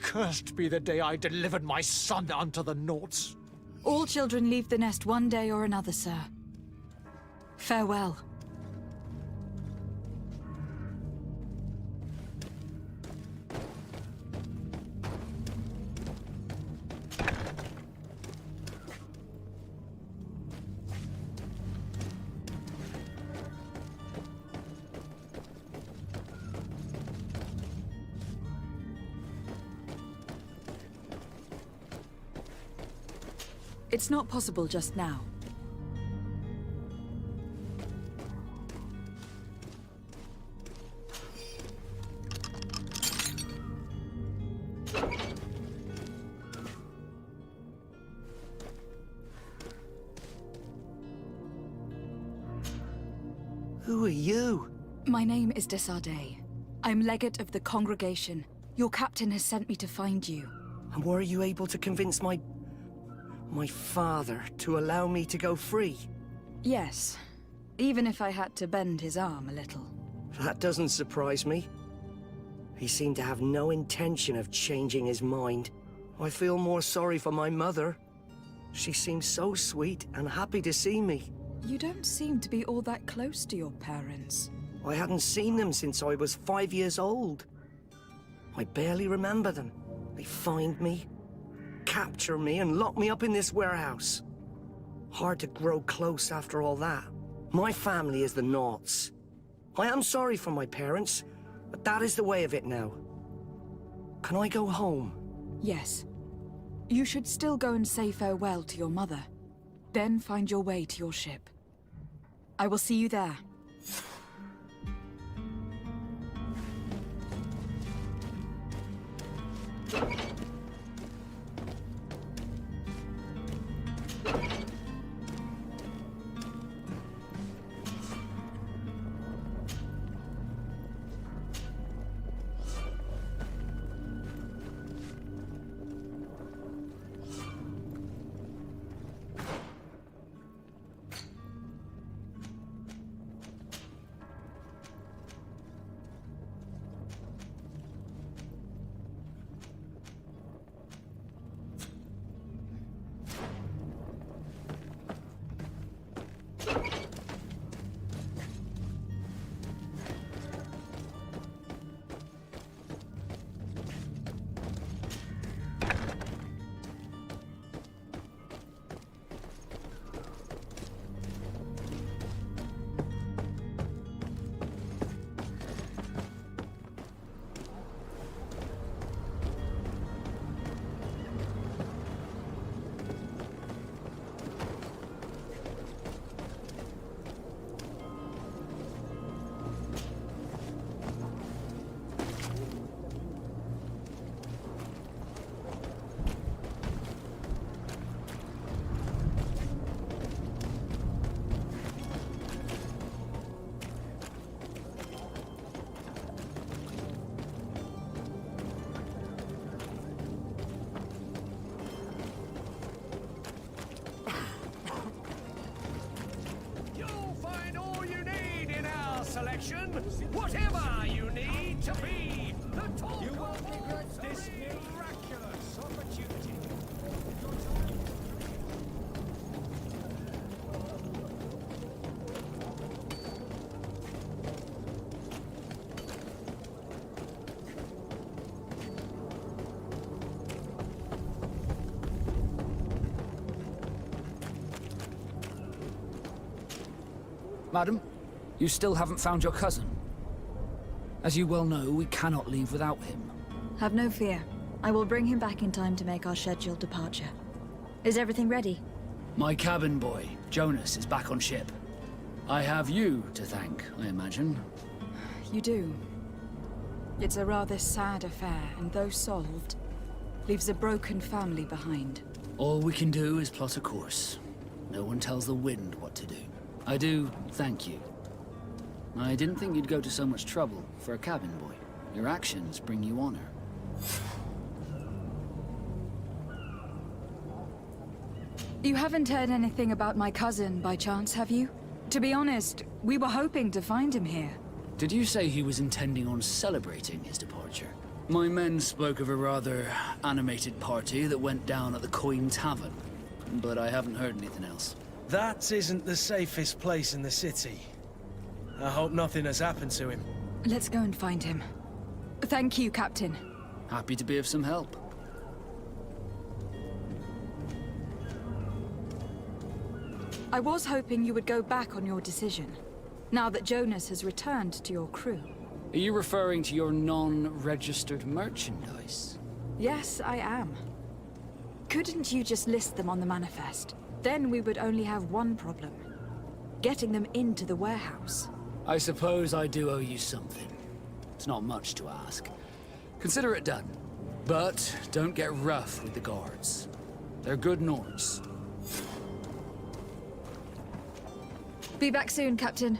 Cursed be the day I delivered my son unto the Naughts. All children leave the nest one day or another, sir. Farewell. It's not possible just now. Who are you? My name is de Sade. I'm legate of the congregation. Your captain has sent me to find you. And were you able to convince my father to allow me to go free? Yes. Even if I had to bend his arm a little. That doesn't surprise me. He seemed to have no intention of changing his mind. I feel more sorry for my mother. She seemed so sweet and happy to see me. You don't seem to be all that close to your parents. I hadn't seen them since I was 5 years old. I barely remember them. They find me, capture me, and lock me up in this warehouse. Hard to grow close after all that. My family is the Naughts. I am sorry for my parents, but that is the way of it now. Can I go home? Yes. You should still go and say farewell to your mother. Then find your way to your ship. I will see you there. fashion, whatever you need to be the talk You won't of regret all this time. miraculous opportunity. Madam, you still haven't found your cousin. As you well know, we cannot leave without him. Have no fear. I will bring him back in time to make our scheduled departure. Is everything ready? My cabin boy, Jonas, is back on ship. I have you to thank, I imagine. You do. It's a rather sad affair, and though solved, leaves a broken family behind. All we can do is plot a course. No one tells the wind what to do. I do thank you. I didn't think you'd go to so much trouble for a cabin boy. Your actions bring you honor. You haven't heard anything about my cousin, by chance, have you? To be honest, we were hoping to find him here. Did you say he was intending on celebrating his departure? My men spoke of a rather animated party that went down at the Coin Tavern, but I haven't heard anything else. That isn't the safest place in the city. I hope nothing has happened to him. Let's go and find him. Thank you, Captain. Happy to be of some help. I was hoping you would go back on your decision, now that Jonas has returned to your crew. Are you referring to your non-registered merchandise? Yes, I am. Couldn't you just list them on the manifest? Then we would only have one problem. Getting them into the warehouse. I suppose I do owe you something. It's not much to ask. Consider it done. But don't get rough with the guards. They're good Nords. Be back soon, Captain.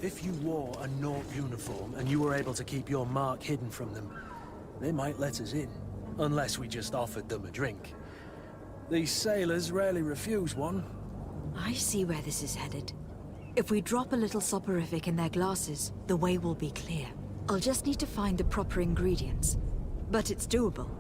If you wore a Naught uniform and you were able to keep your mark hidden from them, they might let us in, unless we just offered them a drink. These sailors rarely refuse one. I see where this is headed. If we drop a little soporific in their glasses, the way will be clear. I'll just need to find the proper ingredients. But it's doable.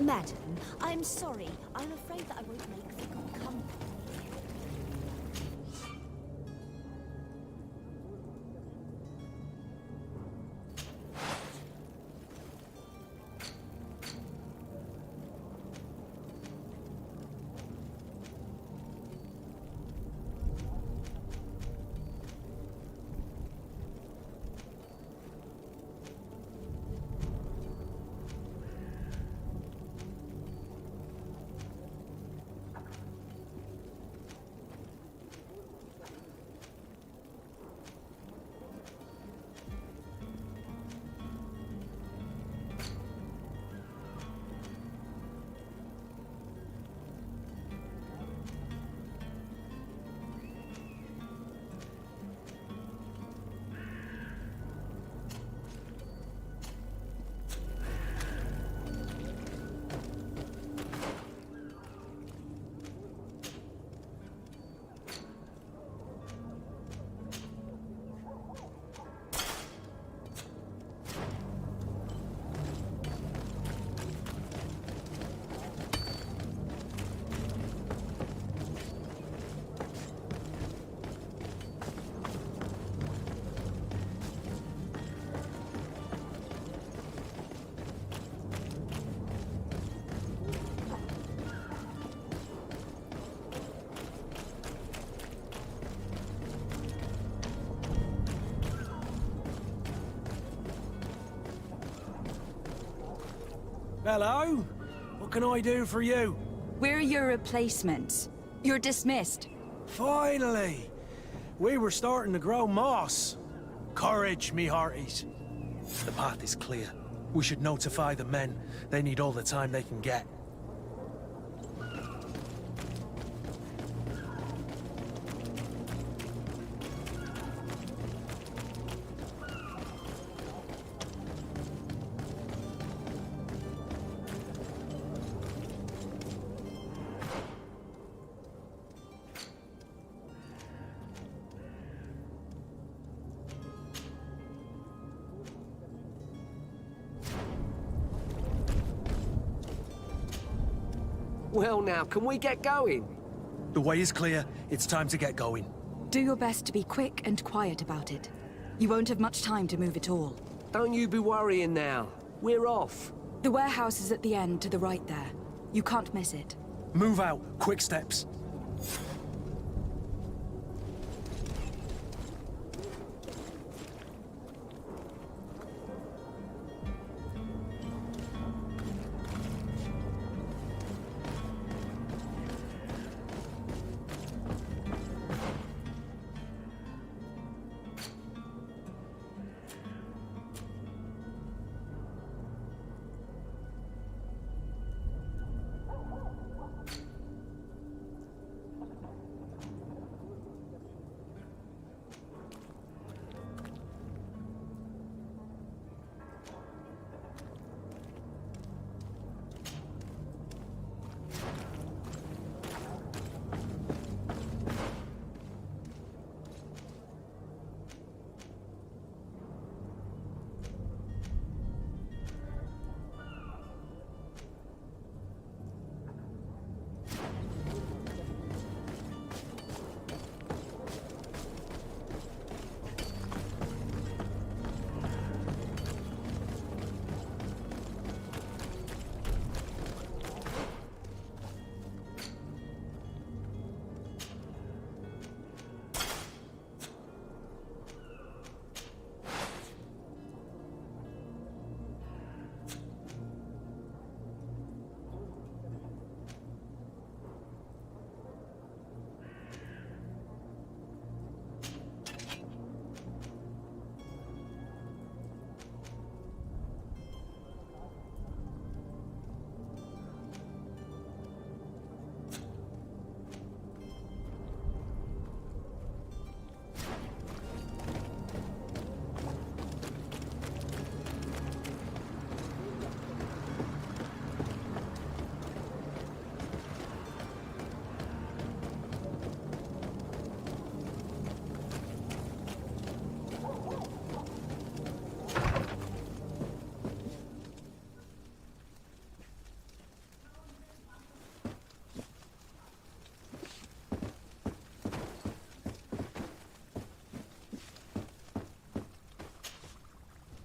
Madam, I'm sorry. I'm afraid that I won't make the good company. Hello? What can I do for you? We're your replacements. You're dismissed. Finally! We were starting to grow moss. Courage, me hearties. The path is clear. We should notify the men. They need all the time they can get. Well now, can we get going? The way is clear. It's time to get going. Do your best to be quick and quiet about it. You won't have much time to move at all. Don't you be worrying now. We're off. The warehouse is at the end to the right there. You can't miss it. Move out. Quick steps.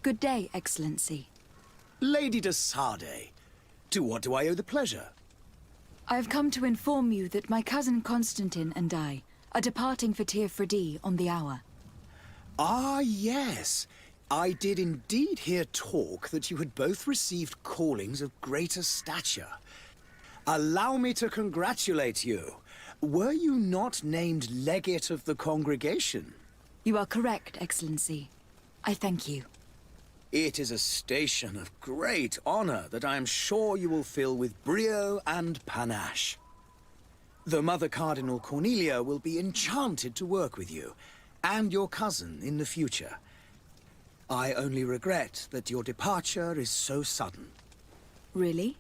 Good day, Excellency. Lady de Sardet, to what do I owe the pleasure? I have come to inform you that my cousin Constantine and I are departing for Tir-Fradi on the hour. Ah, yes. I did indeed hear talk that you had both received callings of greater stature. Allow me to congratulate you. Were you not named legate of the congregation? You are correct, Excellency. I thank you. It is a station of great honor that I am sure you will fill with brio and panache. The Mother Cardinal Cornelia will be enchanted to work with you, and your cousin in the future. I only regret that your departure is so sudden. Really?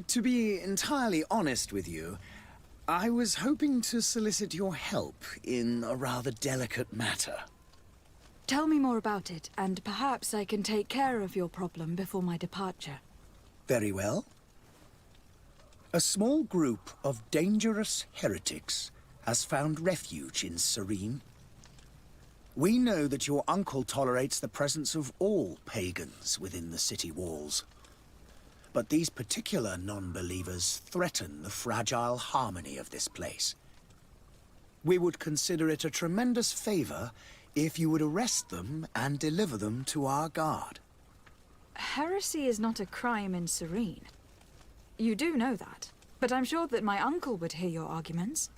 To be entirely honest with you, I was hoping to solicit your help in a rather delicate matter. Tell me more about it, and perhaps I can take care of your problem before my departure. Very well. A small group of dangerous heretics has found refuge in Serene. We know that your uncle tolerates the presence of all pagans within the city walls. But these particular non-believers threaten the fragile harmony of this place. We would consider it a tremendous favor if you would arrest them and deliver them to our guard. Heresy is not a crime in Serene. You do know that, but I'm sure that my uncle would hear your arguments.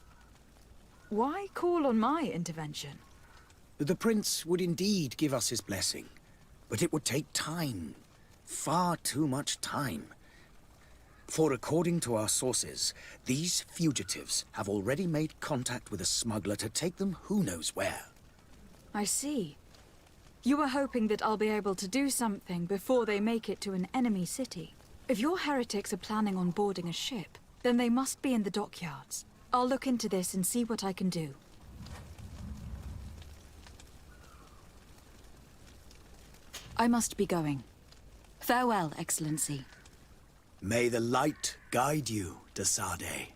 Why call on my intervention? The Prince would indeed give us his blessing, but it would take time. Far too much time. For according to our sources, these fugitives have already made contact with a smuggler to take them who knows where. I see. You were hoping that I'll be able to do something before they make it to an enemy city. If your heretics are planning on boarding a ship, then they must be in the dockyards. I'll look into this and see what I can do. I must be going. Farewell, Excellency. May the light guide you, de Sardet.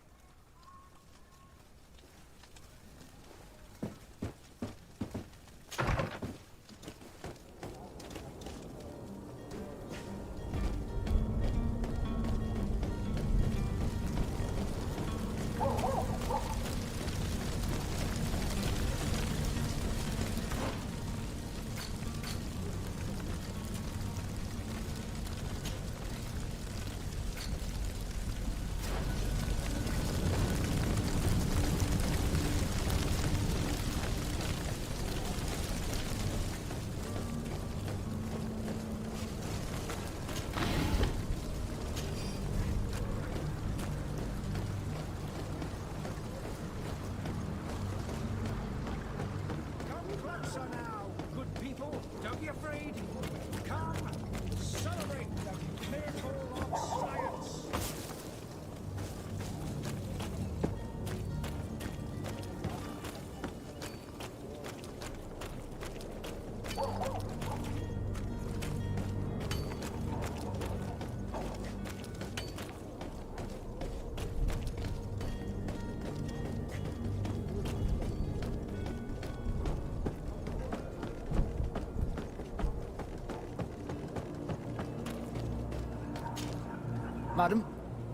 Madam,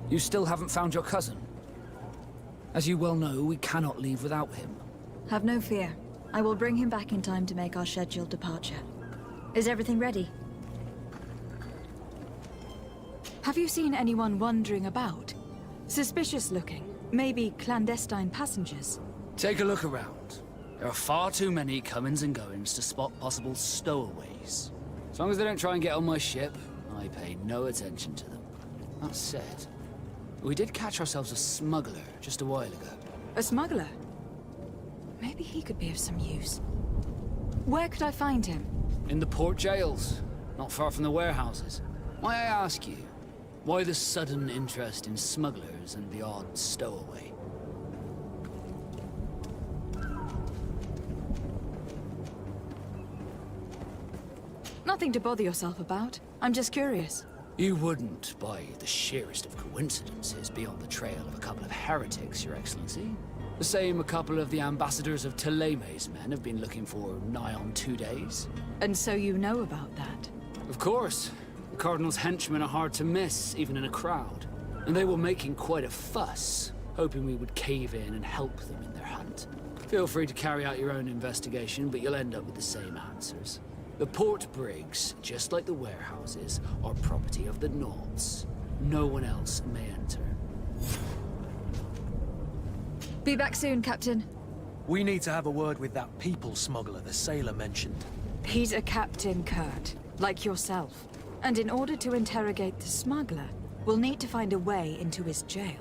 you still haven't found your cousin. As you well know, we cannot leave without him. Have no fear. I will bring him back in time to make our scheduled departure. Is everything ready? Have you seen anyone wandering about? Suspicious looking. Maybe clandestine passengers. Take a look around. There are far too many comings and goings to spot possible stowaways. As long as they don't try and get on my ship, I pay no attention to them. That said, we did catch ourselves a smuggler just a while ago. A smuggler? Maybe he could be of some use. Where could I find him? In the port jails, not far from the warehouses. May I ask you, why the sudden interest in smugglers and the odd stowaway? Nothing to bother yourself about. I'm just curious. You wouldn't, by the sheerest of coincidences, be on the trail of a couple of heretics, Your Excellency. The same a couple of the ambassadors of Ptolemy's men have been looking for nigh on 2 days. And so you know about that? Of course. The Cardinal's henchmen are hard to miss, even in a crowd. And they were making quite a fuss, hoping we would cave in and help them in their hunt. Feel free to carry out your own investigation, but you'll end up with the same answers. The port brigs, just like the warehouses, are property of the Nauts. No one else may enter. Be back soon, Captain. We need to have a word with that people smuggler the sailor mentioned. He's a captain, Kurt, like yourself. And in order to interrogate the smuggler, we'll need to find a way into his jail.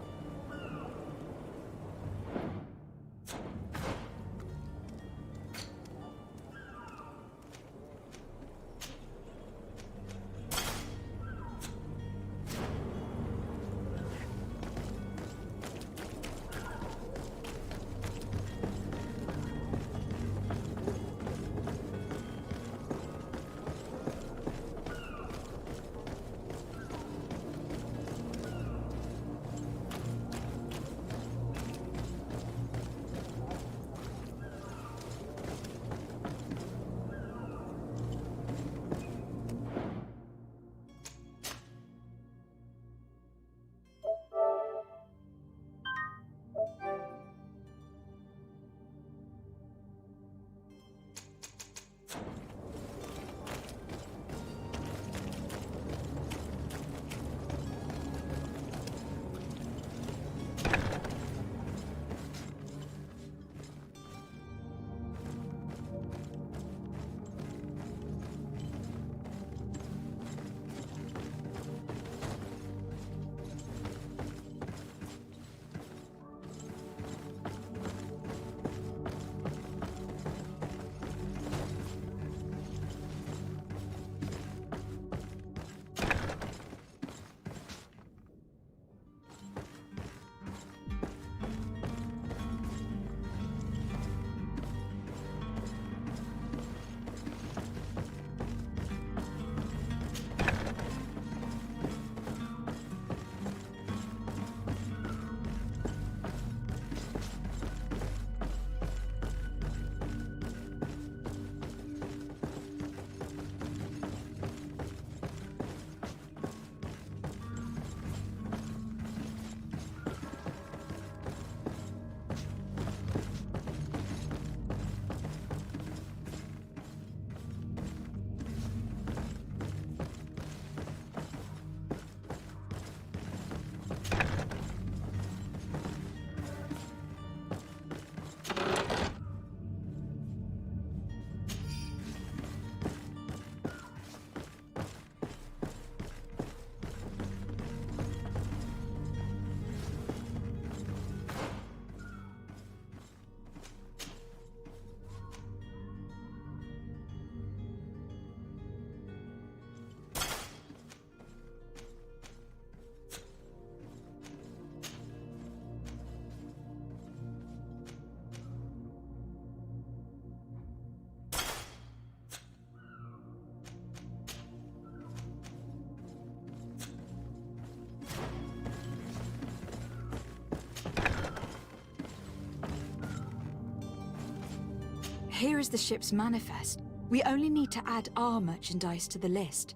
Here is the ship's manifest. We only need to add our merchandise to the list.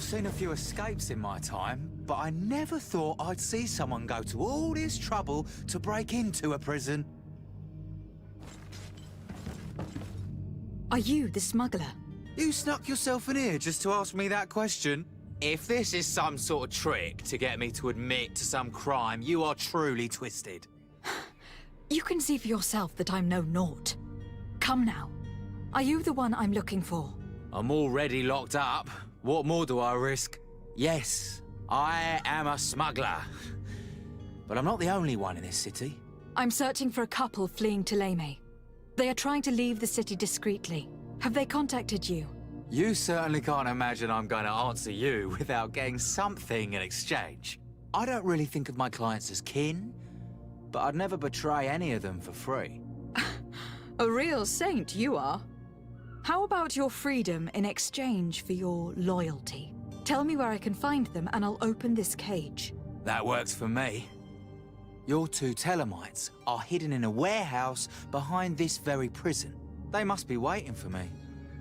seen a few escapes in my time, but I never thought I'd see someone go to all this trouble to break into a prison. Are you the smuggler? You snuck yourself in here just to ask me that question? If this is some sort of trick to get me to admit to some crime, you are truly twisted. You can see for yourself that I'm no naught. Come now. Are you the one I'm looking for? I'm already locked up. What more do I risk? Yes, I am a smuggler. But I'm not the only one in this city. I'm searching for a couple fleeing Thélème. They are trying to leave the city discreetly. Have they contacted you? You certainly can't imagine I'm going to answer you without getting something in exchange. I don't really think of my clients as kin, but I'd never betray any of them for free. A real saint you are. How about your freedom in exchange for your loyalty? Tell me where I can find them and I'll open this cage. That works for me. Your two Thelemites are hidden in a warehouse behind this very prison. They must be waiting for me.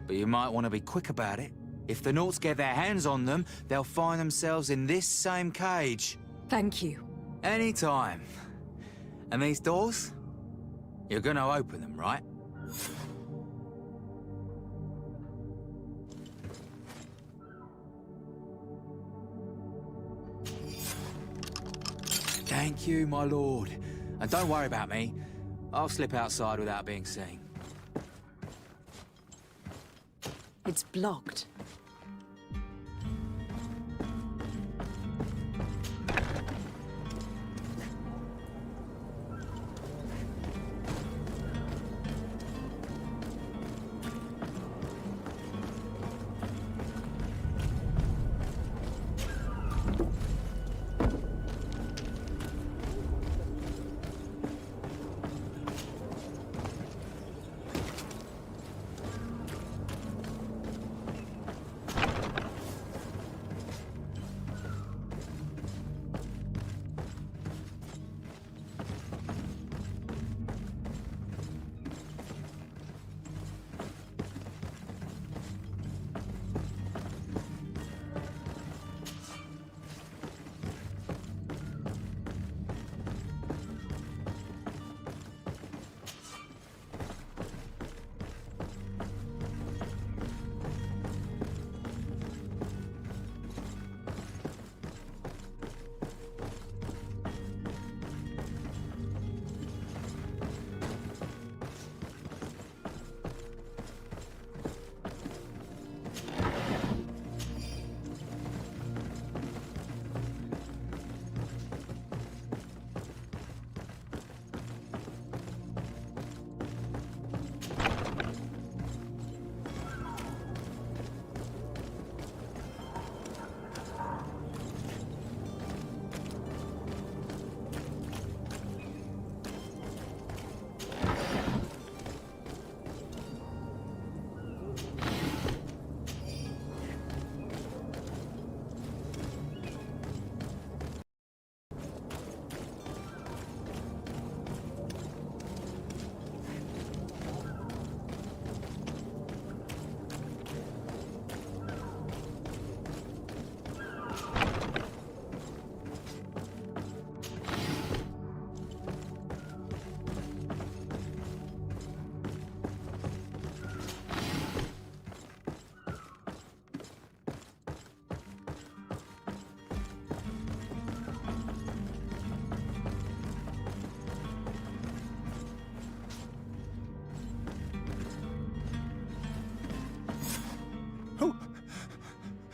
But you might want to be quick about it. If the Nauts get their hands on them, they'll find themselves in this same cage. Thank you. Anytime. And these doors? You're gonna open them, right? Thank you, my lord. And don't worry about me. I'll slip outside without being seen. It's blocked.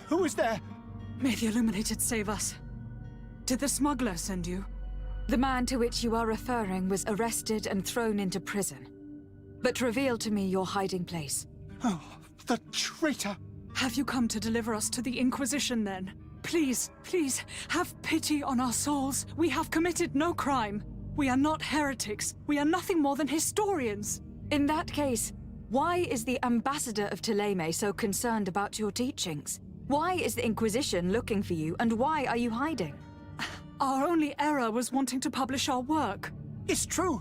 Who is there? May the Illuminated save us. Did the smuggler send you? The man to which you are referring was arrested and thrown into prison. But reveal to me your hiding place. Oh, the traitor! Have you come to deliver us to the Inquisition, then? Please, please, have pity on our souls. We have committed no crime. We are not heretics. We are nothing more than historians. In that case, why is the ambassador of Thélème so concerned about your teachings? Why is the Inquisition looking for you, and why are you hiding? Our only error was wanting to publish our work. It's true.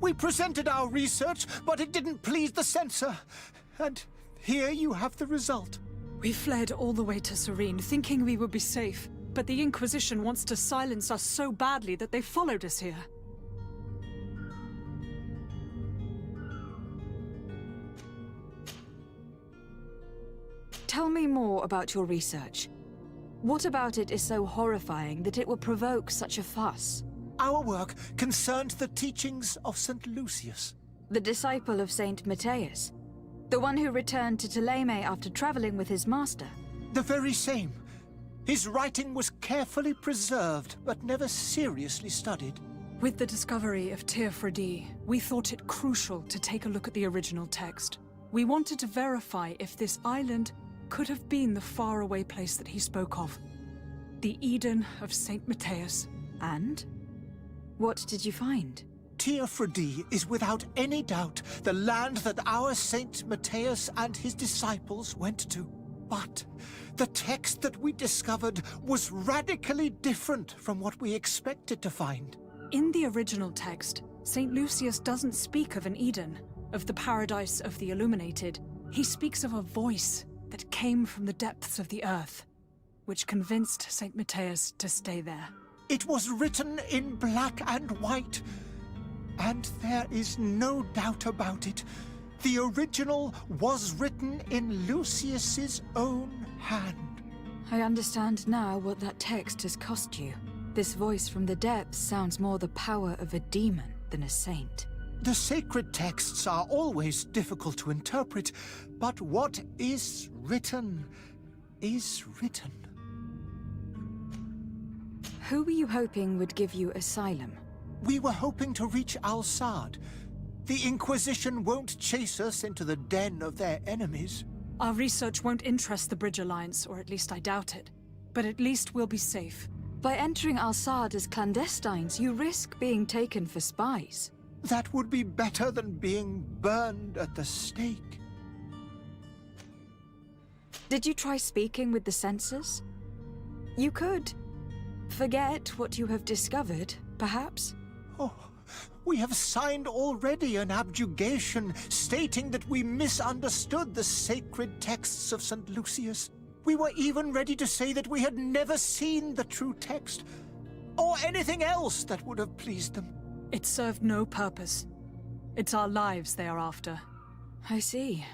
We presented our research, but it didn't please the censor. And here you have the result. We fled all the way to Serene, thinking we would be safe. But the Inquisition wants to silence us so badly that they followed us here. Tell me more about your research. What about it is so horrifying that it will provoke such a fuss? Our work concerned the teachings of St. Lucius. The disciple of Saint Matthias? The one who returned to Ptolemy after traveling with his master? The very same. His writing was carefully preserved, but never seriously studied. With the discovery of Tir-Fradi, we thought it crucial to take a look at the original text. We wanted to verify if this island could have been the faraway place that he spoke of. The Eden of Saint Matthias. And? What did you find? Tir-Fradi is without any doubt the land that our Saint Matthias and his disciples went to. But the text that we discovered was radically different from what we expected to find. In the original text, St. Lucius doesn't speak of an Eden, of the paradise of the illuminated. He speaks of a voice that came from the depths of the earth, which convinced St. Matthias to stay there. It was written in black and white, and there is no doubt about it. The original was written in Lucius's own hand. I understand now what that text has cost you. This voice from the depths sounds more the power of a demon than a saint. The sacred texts are always difficult to interpret, but what is written is written. Who were you hoping would give you asylum? We were hoping to reach Al-Sad. The Inquisition won't chase us into the den of their enemies. Our research won't interest the Bridge Alliance, or at least I doubt it. But at least we'll be safe. By entering Al-Sad as clandestines, you risk being taken for spies. That would be better than being burned at the stake. Did you try speaking with the censors? You could forget what you have discovered, perhaps? Oh, we have signed already an abjugation stating that we misunderstood the sacred texts of St. Lucius. We were even ready to say that we had never seen the true text, or anything else that would have pleased them. It served no purpose. It's our lives they are after. I see.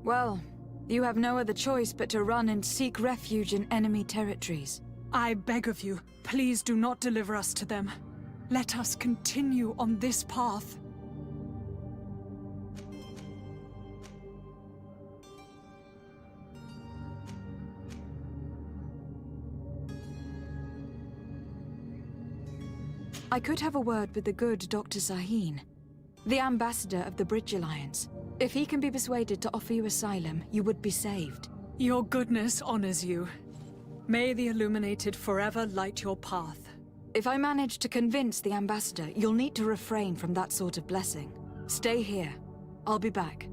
Well, you have no other choice but to run and seek refuge in enemy territories. I beg of you, please do not deliver us to them. Let us continue on this path. I could have a word with the good Dr. Sahin, the ambassador of the Bridge Alliance. If he can be persuaded to offer you asylum, you would be saved. Your goodness honors you. May the Illuminated forever light your path. If I manage to convince the ambassador, you'll need to refrain from that sort of blessing. Stay here. I'll be back.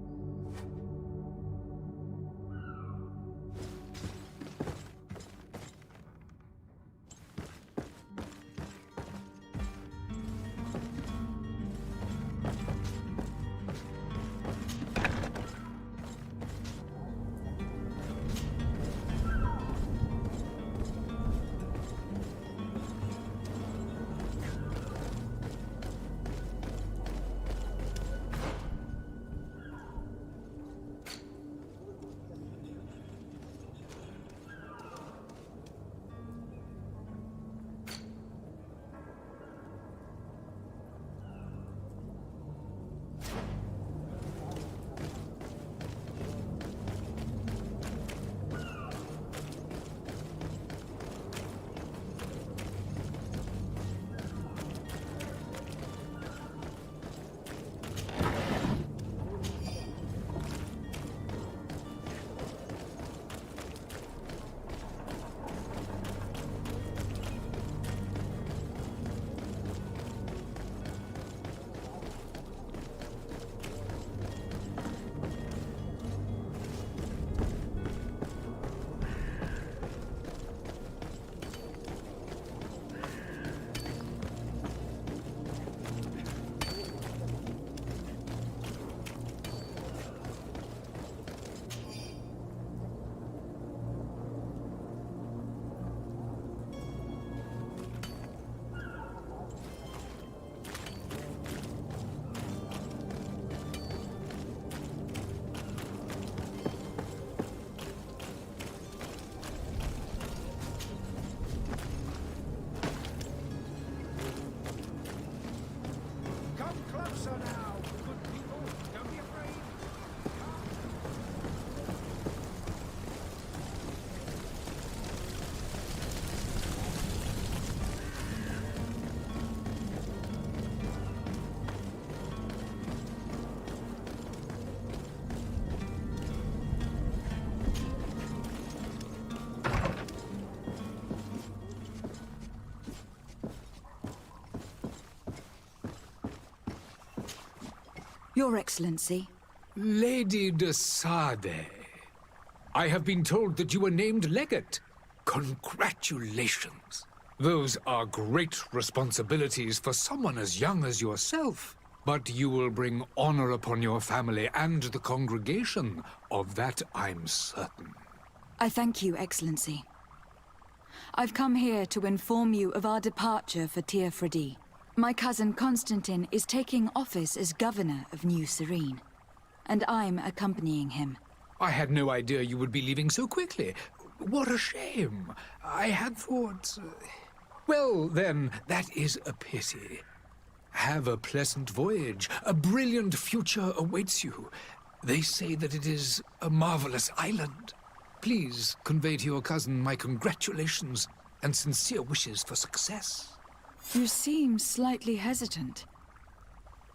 Your Excellency. Lady de Sade, I have been told that you were named legate. Congratulations. Those are great responsibilities for someone as young as yourself. But you will bring honor upon your family and the congregation. Of that I'm certain. I thank you, Excellency. I've come here to inform you of our departure for Tir-Fradi. My cousin Constantine is taking office as governor of New Serene, and I'm accompanying him. I had no idea you would be leaving so quickly. What a shame. I had thought... Well, then, that is a pity. Have a pleasant voyage. A brilliant future awaits you. They say that it is a marvelous island. Please convey to your cousin my congratulations and sincere wishes for success. You seem slightly hesitant.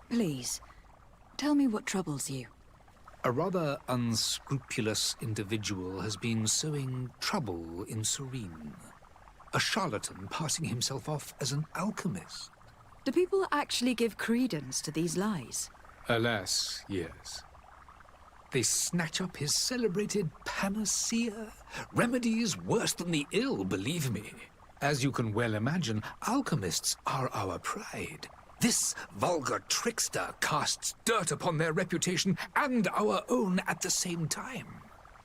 Please, tell me what troubles you. A rather unscrupulous individual has been sowing trouble in Serene. A charlatan passing himself off as an alchemist. Do people actually give credence to these lies? Alas, yes. They snatch up his celebrated panacea. Remedies worse than the ill, believe me. As you can well imagine, alchemists are our pride. This vulgar trickster casts dirt upon their reputation and our own at the same time.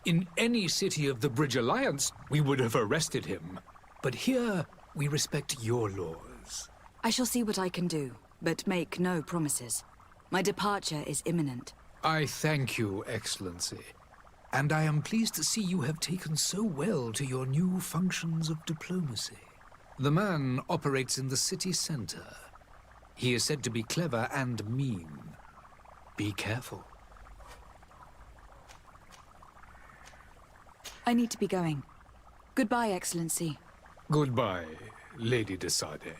In any city of the Bridge Alliance, we would have arrested him. But here, we respect your laws. I shall see what I can do, but make no promises. My departure is imminent. I thank you, Excellency. And I am pleased to see you have taken so well to your new functions of diplomacy. The man operates in the city center. He is said to be clever and mean. Be careful. I need to be going. Goodbye, Excellency. Goodbye, Lady de Sade.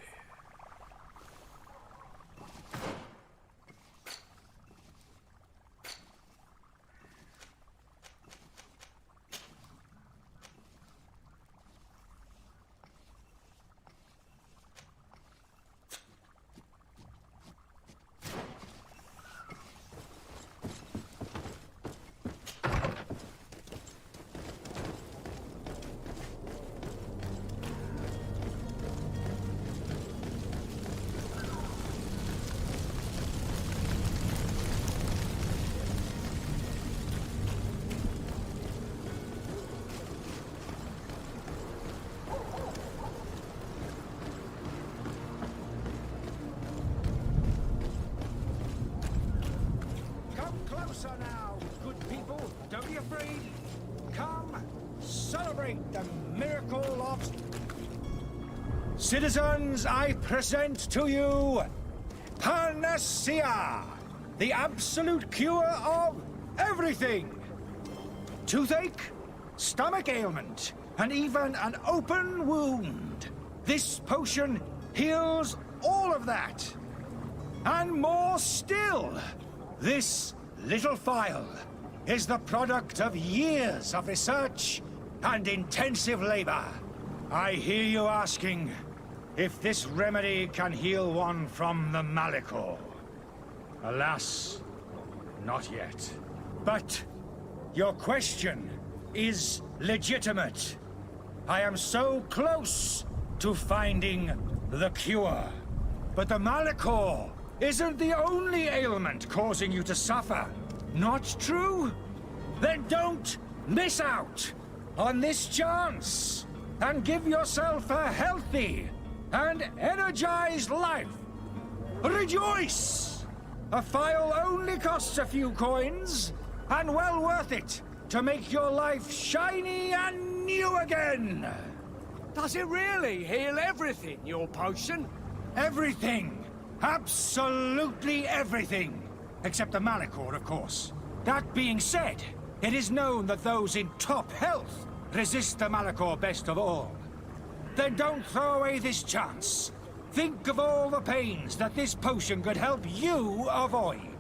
Closer now, good people. Don't be afraid. Come, celebrate the miracle of... Citizens, I present to you Panacea, the absolute cure of everything. Toothache, stomach ailment, and even an open wound. This potion heals all of that. And more still. This little phial is the product of years of research and intensive labor. I hear you asking if this remedy can heal one from the Malachor. Alas, not yet. But your question is legitimate. I am so close to finding the cure. But the Malachor isn't the only ailment causing you to suffer. Not true? Then don't miss out on this chance and give yourself a healthy and energized life. Rejoice! A phial only costs a few coins, and well worth it to make your life shiny and new again. Does it really heal everything, your potion? Everything. Absolutely everything. Except the Malachor, of course. That being said, it is known that those in top health resist the Malachor best of all. Then don't throw away this chance. Think of all the pains that this potion could help you avoid.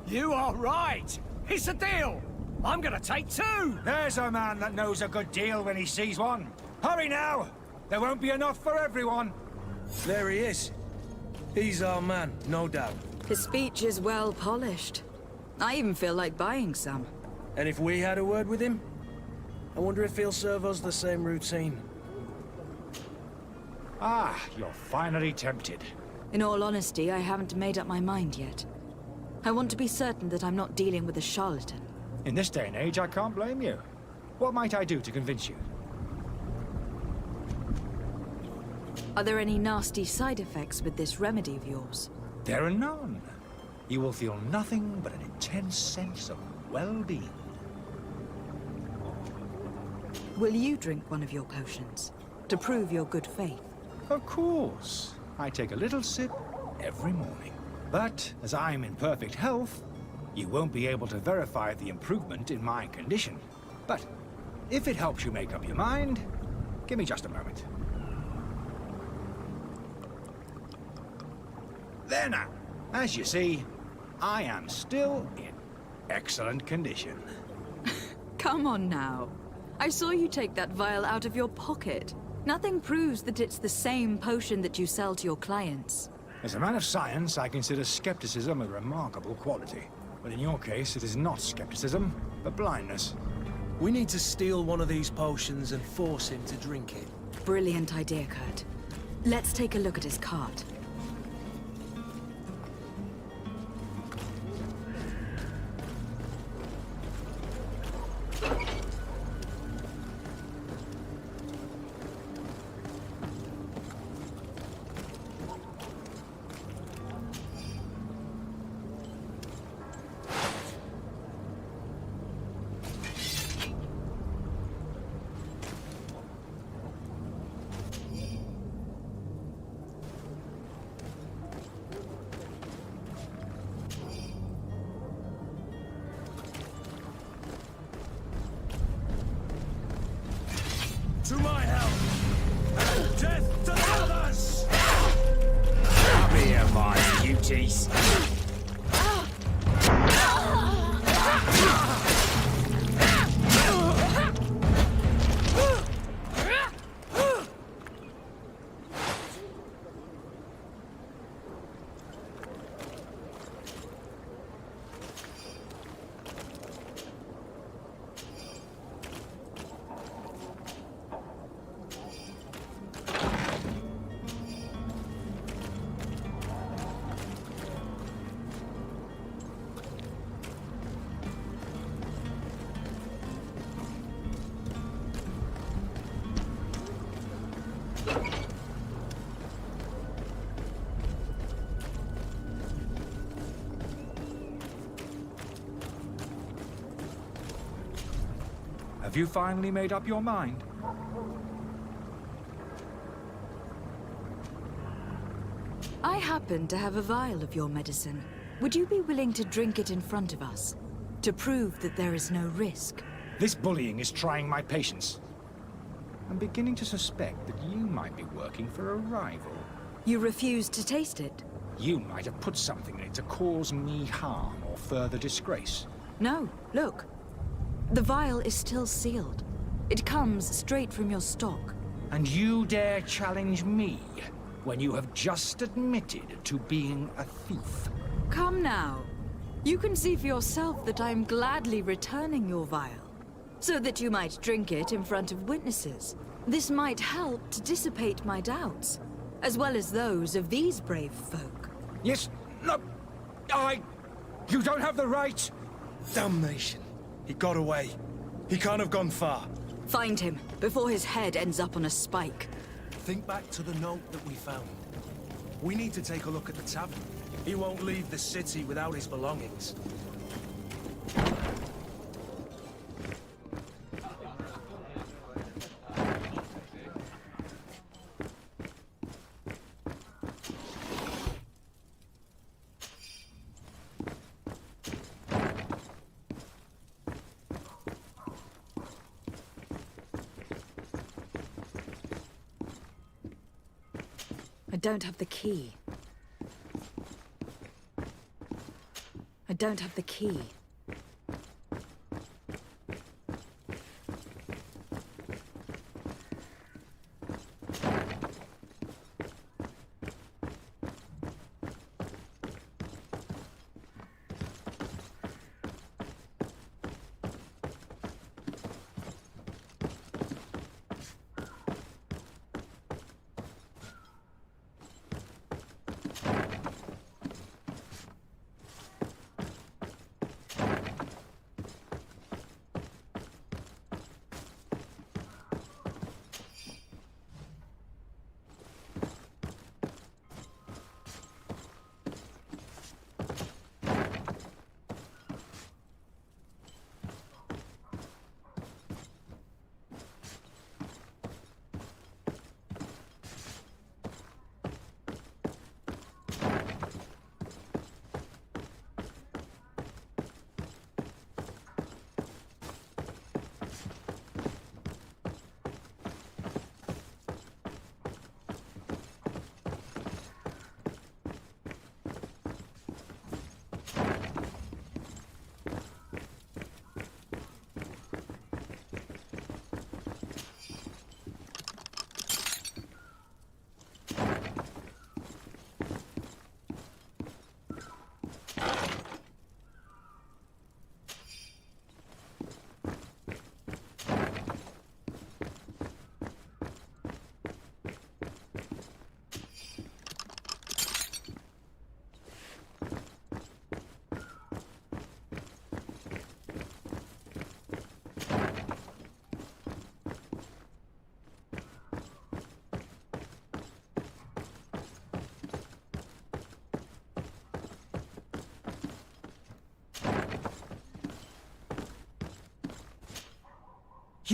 You are right. It's a deal. I'm gonna take two. There's a man that knows a good deal when he sees one. Hurry now. There won't be enough for everyone. There he is. He's our man, no doubt. His speech is well polished. I even feel like buying some. And if we had a word with him? I wonder if he'll serve us the same routine. Ah, you're finally tempted. In all honesty, I haven't made up my mind yet. I want to be certain that I'm not dealing with a charlatan. In this day and age, I can't blame you. What might I do to convince you? Are there any nasty side effects with this remedy of yours? There are none. You will feel nothing but an intense sense of well-being. Will you drink one of your potions, to prove your good faith? Of course. I take a little sip every morning. But, as I'm in perfect health, you won't be able to verify the improvement in my condition. But, if it helps you make up your mind, give me just a moment. There now. As you see, I am still in excellent condition. Come on now. I saw you take that vial out of your pocket. Nothing proves that it's the same potion that you sell to your clients. As a man of science, I consider skepticism a remarkable quality. But in your case, it is not skepticism, but blindness. We need to steal one of these potions and force him to drink it. Brilliant idea, Kurt. Let's take a look at his cart. To my help! And death to the others! Come here, my beauties! Have you finally made up your mind? I happen to have a vial of your medicine. Would you be willing to drink it in front of us? To prove that there is no risk? This bullying is trying my patience. I'm beginning to suspect that you might be working for a rival. You refuse to taste it? You might have put something in it to cause me harm or further disgrace. No, look. The vial is still sealed. It comes straight from your stock. And you dare challenge me when you have just admitted to being a thief? Come now. You can see for yourself that I'm gladly returning your vial, so that you might drink it in front of witnesses. This might help to dissipate my doubts, as well as those of these brave folk. Yes, no, you don't have the right. Damnation. He got away. He can't have gone far. Find him, before his head ends up on a spike. Think back to the note that we found. We need to take a look at the tavern. He won't leave the city without his belongings. I don't have the key. I don't have the key.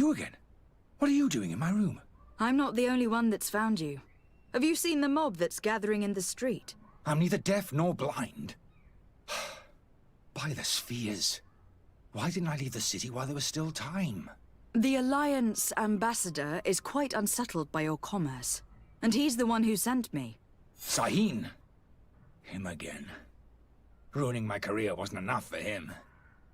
You again? What are you doing in my room? I'm not the only one that's found you. Have you seen the mob that's gathering in the street? I'm neither deaf nor blind. By the spheres. Why didn't I leave the city while there was still time? The Alliance ambassador is quite unsettled by your commerce. And he's the one who sent me. Sahin. Him again. Ruining my career wasn't enough for him.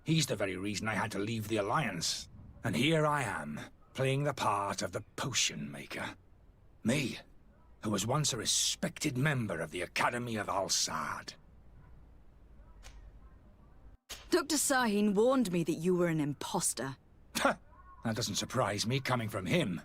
He's the very reason I had to leave the Alliance. And here I am, playing the part of the potion maker. Me, who was once a respected member of the Academy of Al-Sad. Dr. Sahin warned me that you were an imposter. That doesn't surprise me, coming from him.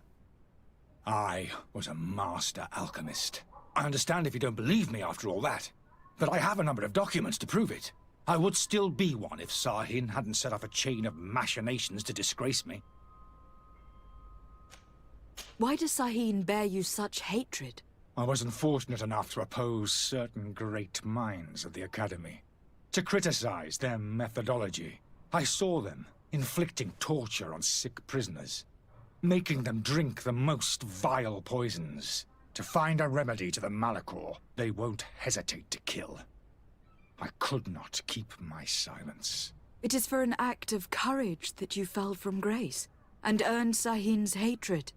I was a master alchemist. I understand if you don't believe me after all that, but I have a number of documents to prove it. I would still be one if Sahin hadn't set off a chain of machinations to disgrace me. Why does Sahin bear you such hatred? I wasn't fortunate enough to oppose certain great minds of the Academy, to criticize their methodology. I saw them inflicting torture on sick prisoners, making them drink the most vile poisons. To find a remedy to the Malachor, they won't hesitate to kill. I could not keep my silence. It is for an act of courage that you fell from grace, and earned Sahin's hatred.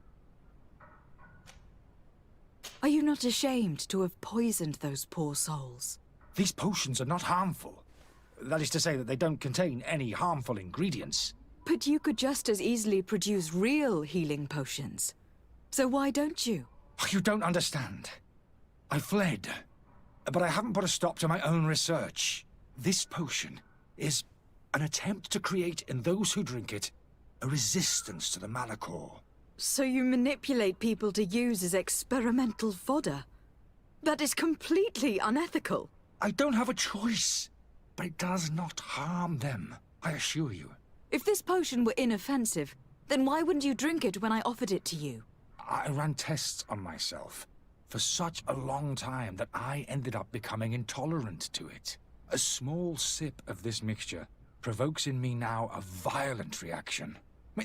Are you not ashamed to have poisoned those poor souls? These potions are not harmful. That is to say that they don't contain any harmful ingredients. But you could just as easily produce real healing potions. So why don't you? You don't understand. I fled, but I haven't put a stop to my own research. This potion is an attempt to create in those who drink it a resistance to the Malachor. So you manipulate people to use as experimental fodder? That is completely unethical. I don't have a choice, but it does not harm them, I assure you. If this potion were inoffensive, then why wouldn't you drink it when I offered it to you? I ran tests on myself for such a long time that I ended up becoming intolerant to it. A small sip of this mixture provokes in me now a violent reaction.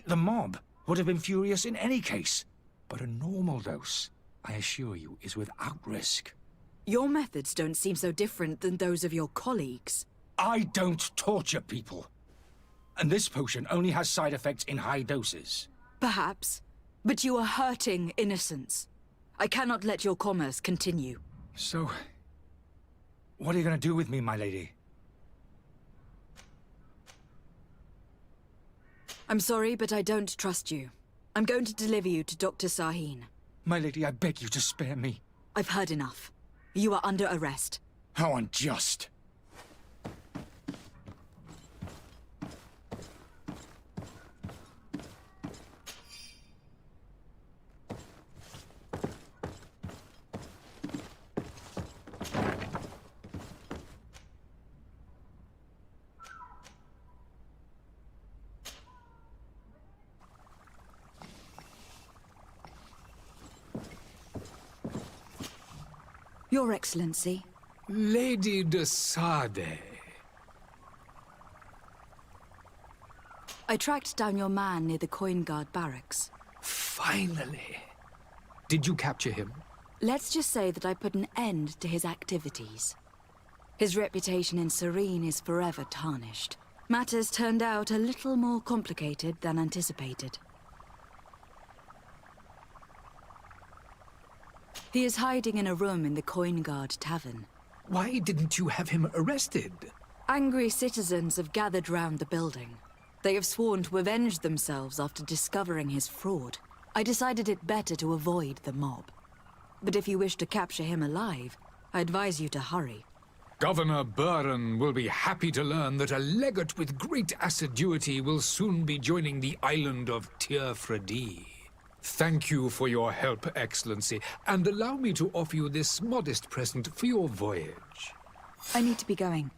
The mob would have been furious in any case, but a normal dose, I assure you, is without risk. Your methods don't seem so different than those of your colleagues. I don't torture people. And this potion only has side effects in high doses. Perhaps. But you are hurting innocents. I cannot let your commerce continue. So, what are you going to do with me, my lady? I'm sorry, but I don't trust you. I'm going to deliver you to Dr. Sahin. My lady, I beg you to spare me. I've heard enough. You are under arrest. How unjust. Your Excellency. Lady de Sade. I tracked down your man near the Coin Guard barracks. Finally. Did you capture him? Let's just say that I put an end to his activities. His reputation in Serene is forever tarnished. Matters turned out a little more complicated than anticipated. He is hiding in a room in the Coin Guard tavern. Why didn't you have him arrested? Angry citizens have gathered round the building. They have sworn to avenge themselves after discovering his fraud. I decided it better to avoid the mob. But if you wish to capture him alive, I advise you to hurry. Governor Buren will be happy to learn that a legate with great assiduity will soon be joining the island of Tir-Fradi. Thank you for your help, Excellency, and allow me to offer you this modest present for your voyage. I need to be going.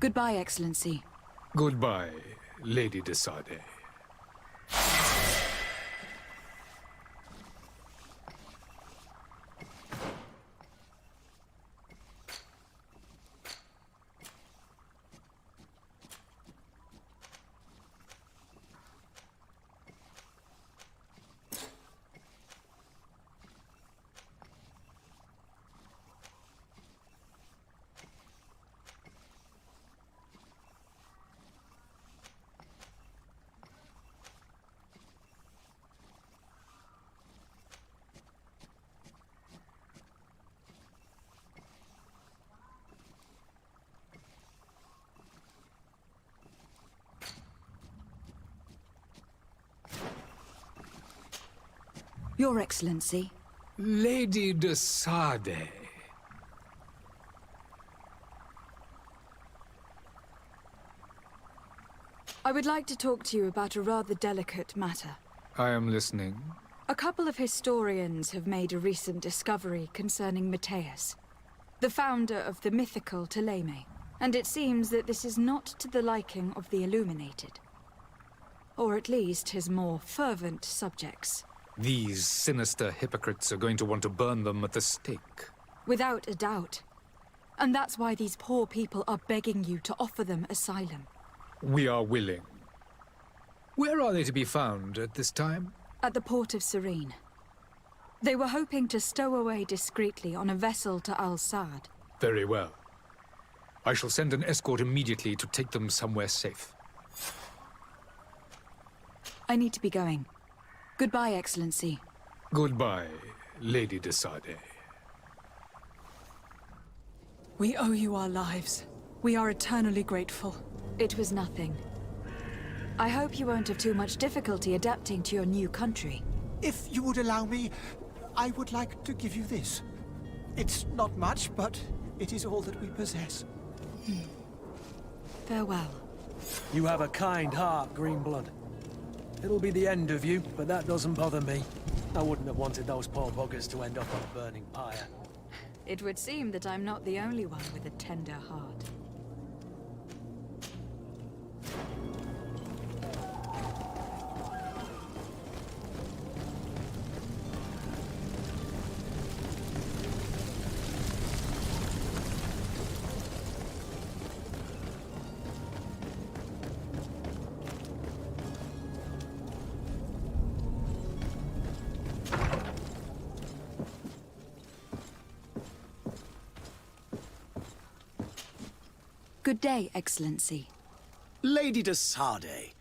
Goodbye, Excellency. Goodbye, Lady de Sade. Your Excellency. Lady de Sade. I would like to talk to you about a rather delicate matter. I am listening. A couple of historians have made a recent discovery concerning Matthias, the founder of the mythical Ptolemy, and it seems that this is not to the liking of the Illuminated. Or at least his more fervent subjects. These sinister hypocrites are going to want to burn them at the stake. Without a doubt. And that's why these poor people are begging you to offer them asylum. We are willing. Where are they to be found at this time? At the port of Serene. They were hoping to stow away discreetly on a vessel to Al-Sad. Very well. I shall send an escort immediately to take them somewhere safe. I need to be going. Goodbye, Excellency. Goodbye, Lady de Sade. We owe you our lives. We are eternally grateful. It was nothing. I hope you won't have too much difficulty adapting to your new country. If you would allow me, I would like to give you this. It's not much, but it is all that we possess. Farewell. You have a kind heart, Greenblood. It'll be the end of you, but that doesn't bother me. I wouldn't have wanted those poor buggers to end up on a burning pyre. It would seem that I'm not the only one with a tender heart. Good day, Excellency. Lady de Sade,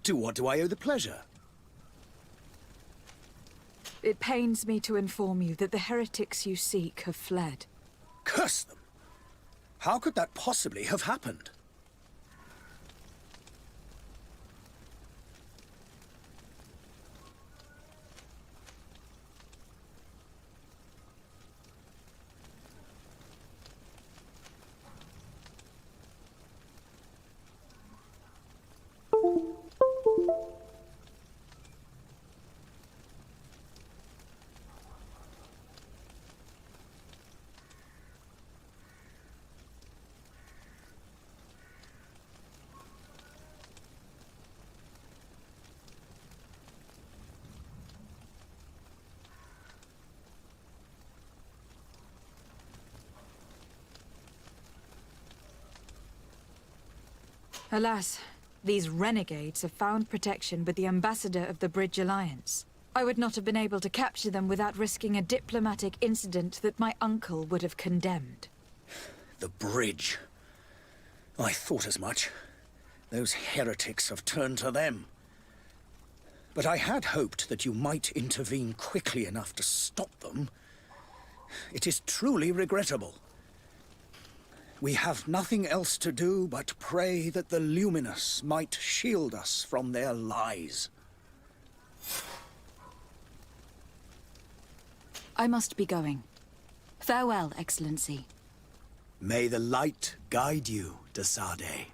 to what do I owe the pleasure? It pains me to inform you that the heretics you seek have fled. Curse them! How could that possibly have happened? Alas, these renegades have found protection with the ambassador of the Bridge Alliance. I would not have been able to capture them without risking a diplomatic incident that my uncle would have condemned. The bridge. I thought as much. Those heretics have turned to them. But I had hoped that you might intervene quickly enough to stop them. It is truly regrettable. We have nothing else to do but pray that the Luminous might shield us from their lies. I must be going. Farewell, Excellency. May the light guide you, de Sade.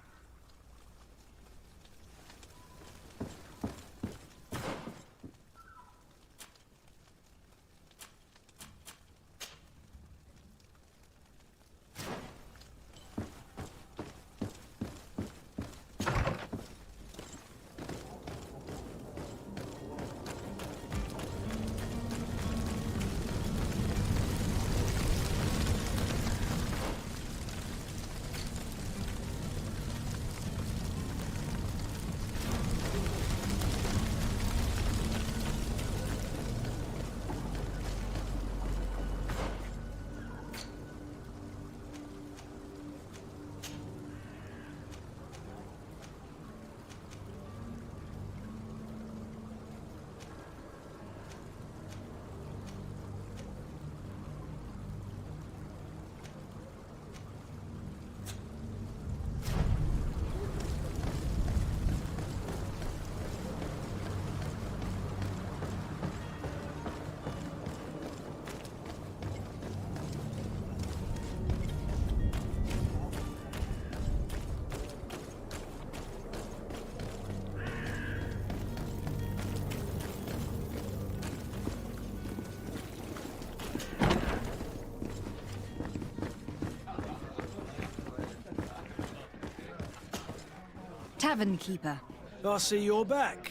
tavern keeper. I see you're back.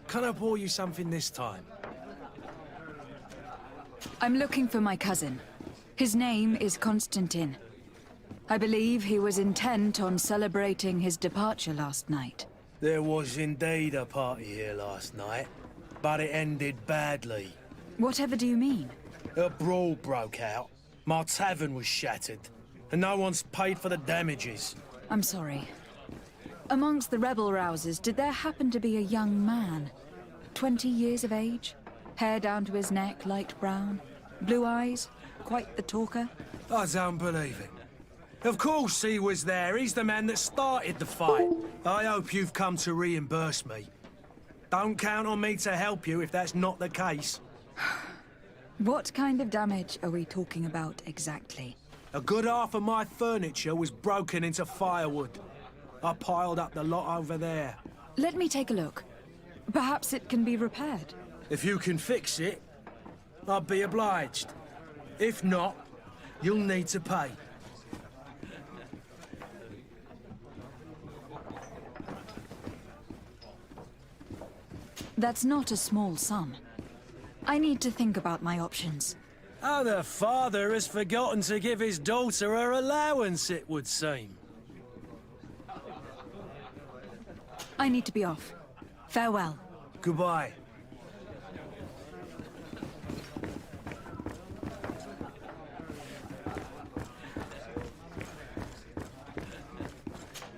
Can I pour you something this time? I'm looking for my cousin. His name is Constantine. I believe he was intent on celebrating his departure last night. There was indeed a party here last night, but it ended badly. Whatever do you mean? A brawl broke out. My tavern was shattered, and no one's paid for the damages. I'm sorry. Amongst the rebel rousers, did there happen to be a young man? 20 years of age? Hair down to his neck, light brown? Blue eyes? Quite the talker? I don't believe it. Of course he was there. He's the man that started the fight. I hope you've come to reimburse me. Don't count on me to help you if that's not the case. What kind of damage are we talking about exactly? A good half of my furniture was broken into firewood. I piled up the lot over there. Let me take a look. Perhaps it can be repaired. If you can fix it, I'd be obliged. If not, you'll need to pay. That's not a small sum. I need to think about my options. Oh, the father has forgotten to give his daughter her allowance, it would seem. I need to be off. Farewell. Goodbye.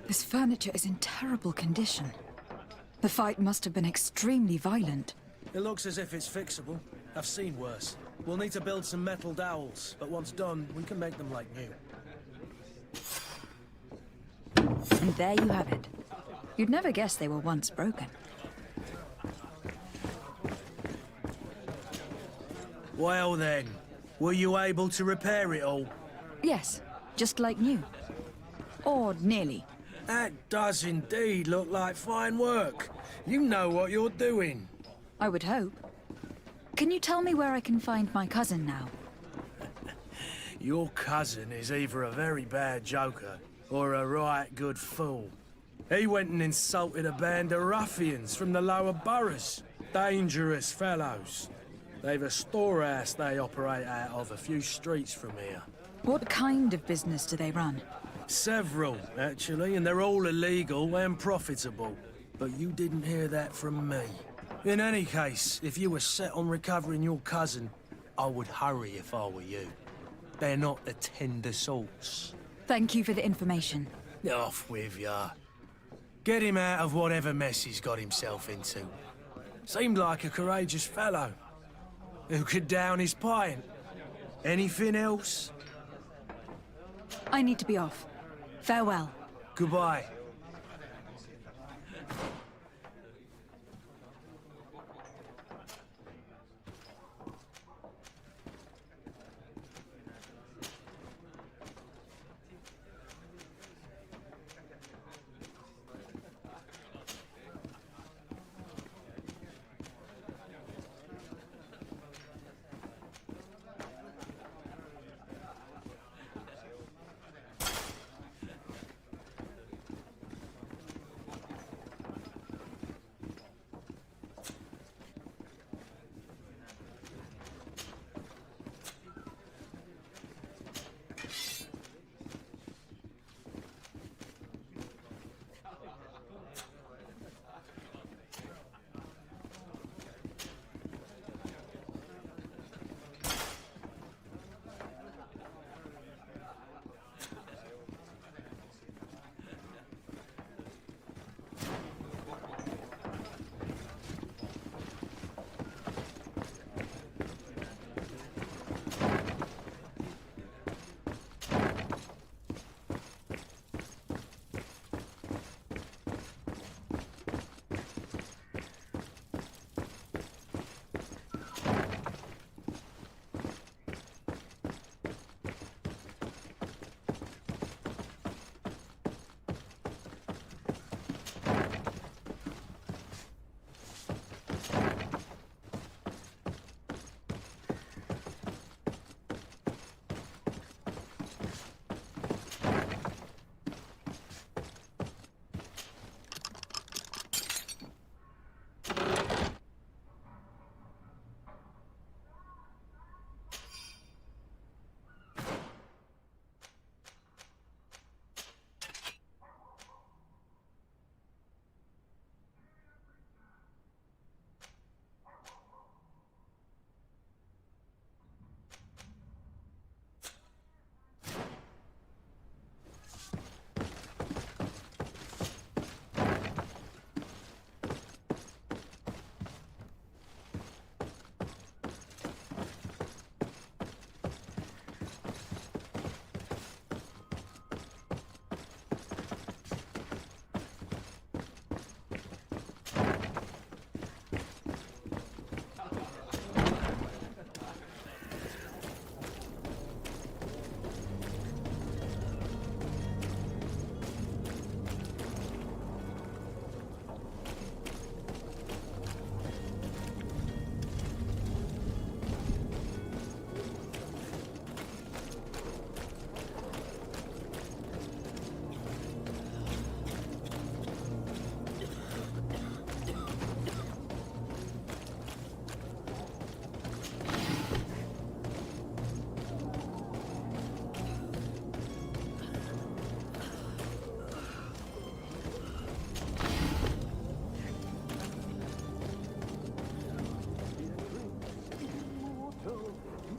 This furniture is in terrible condition. The fight must have been extremely violent. It looks as if it's fixable. I've seen worse. We'll need to build some metal dowels, but once done, we can make them like new. And there you have it. You'd never guess they were once broken. Well then, were you able to repair it all? Yes, just like new. Or nearly. That does indeed look like fine work. You know what you're doing. I would hope. Can you tell me where I can find my cousin now? Your cousin is either a very bad joker or a right good fool. He went and insulted a band of ruffians from the lower boroughs. Dangerous fellows. They've a storehouse they operate out of a few streets from here. What kind of business do they run? Several, actually, and they're all illegal and profitable. But you didn't hear that from me. In any case, if you were set on recovering your cousin, I would hurry if I were you. They're not the tender sorts. Thank you for the information. Off with ya. Get him out of whatever mess he's got himself into. Seemed like a courageous fellow. Who could down his pint. Anything else? I need to be off. Farewell. Goodbye.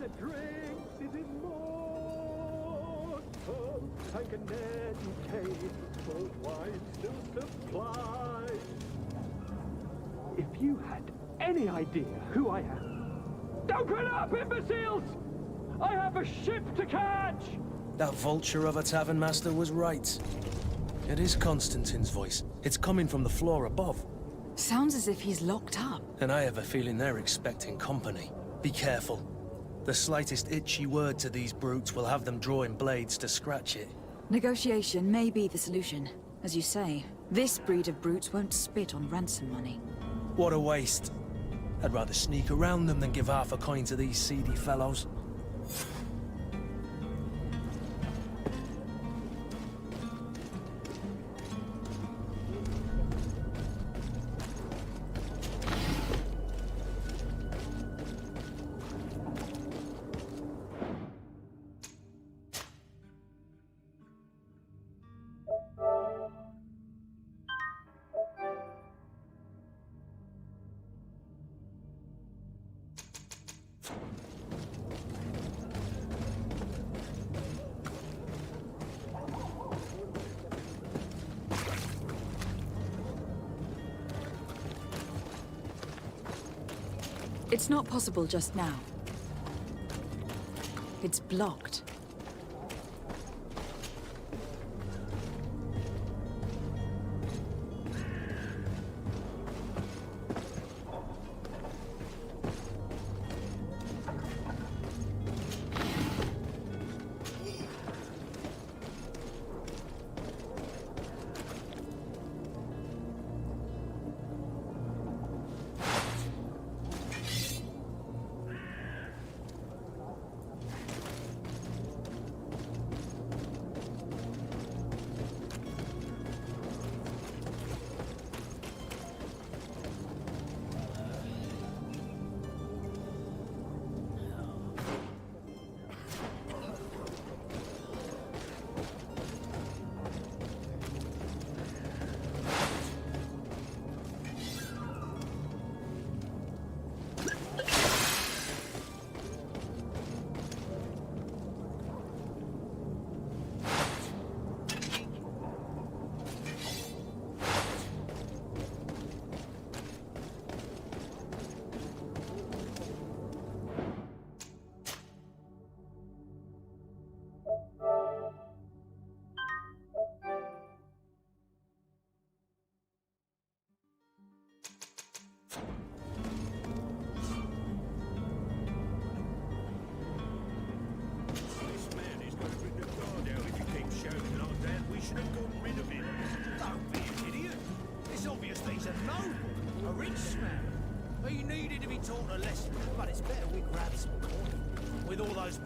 that drinks is immortal, and can educate worldwide still supplies. If you had any idea who I am... Open up, imbeciles! I have a ship to catch! That vulture of a tavern master was right. It is Constantine's voice. It's coming from the floor above. Sounds as if he's locked up. And I have a feeling they're expecting company. Be careful. The slightest itchy word to these brutes will have them drawing blades to scratch it. Negotiation may be the solution. As you say, this breed of brutes won't spit on ransom money. What a waste. I'd rather sneak around them than give half a coin to these seedy fellows. It's not possible just now. It's blocked.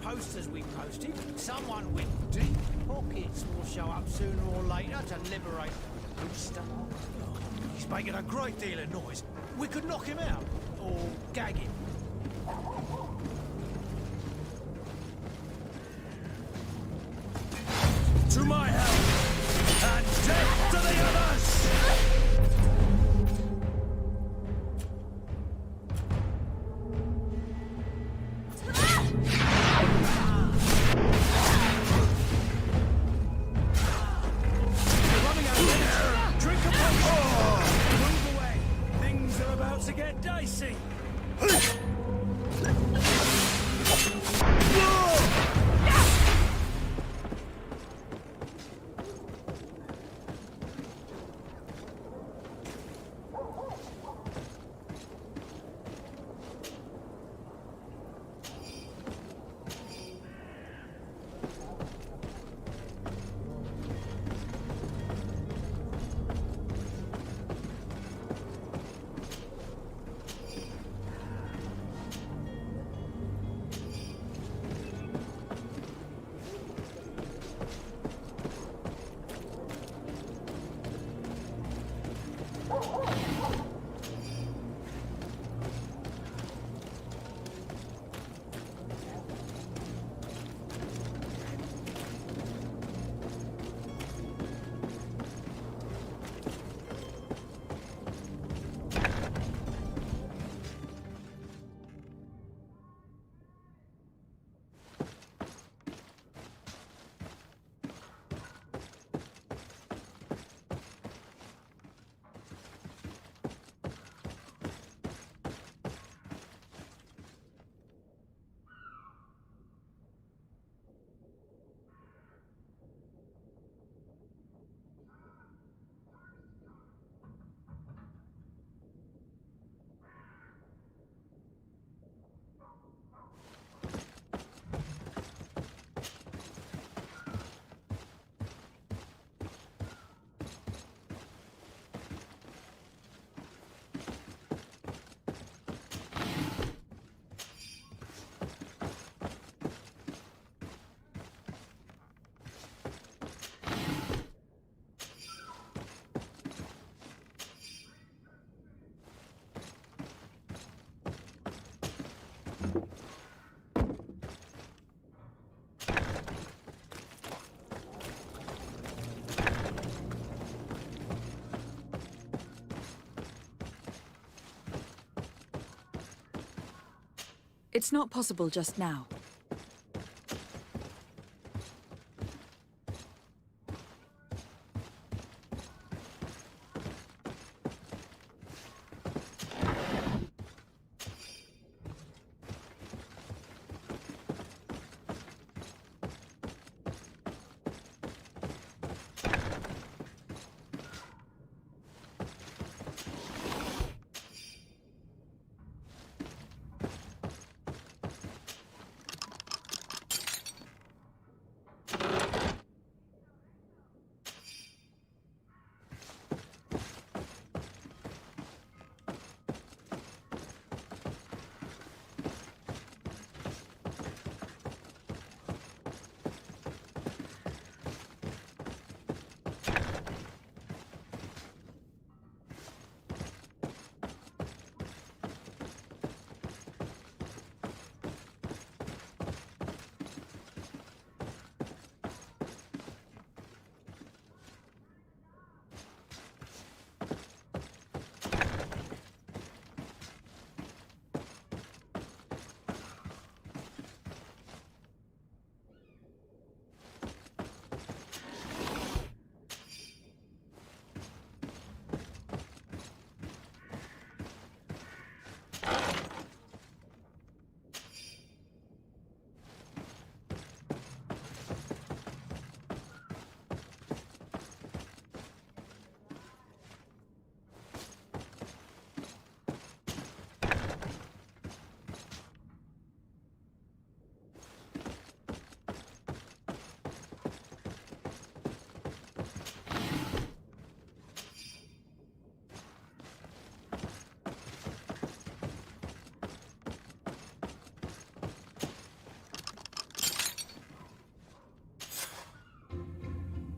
Posters we posted, someone with deep pockets will show up sooner or later to liberate the stuff. He's making a great deal of noise. We could knock him out, or gag him. To my help, and death to the others! It's not possible just now.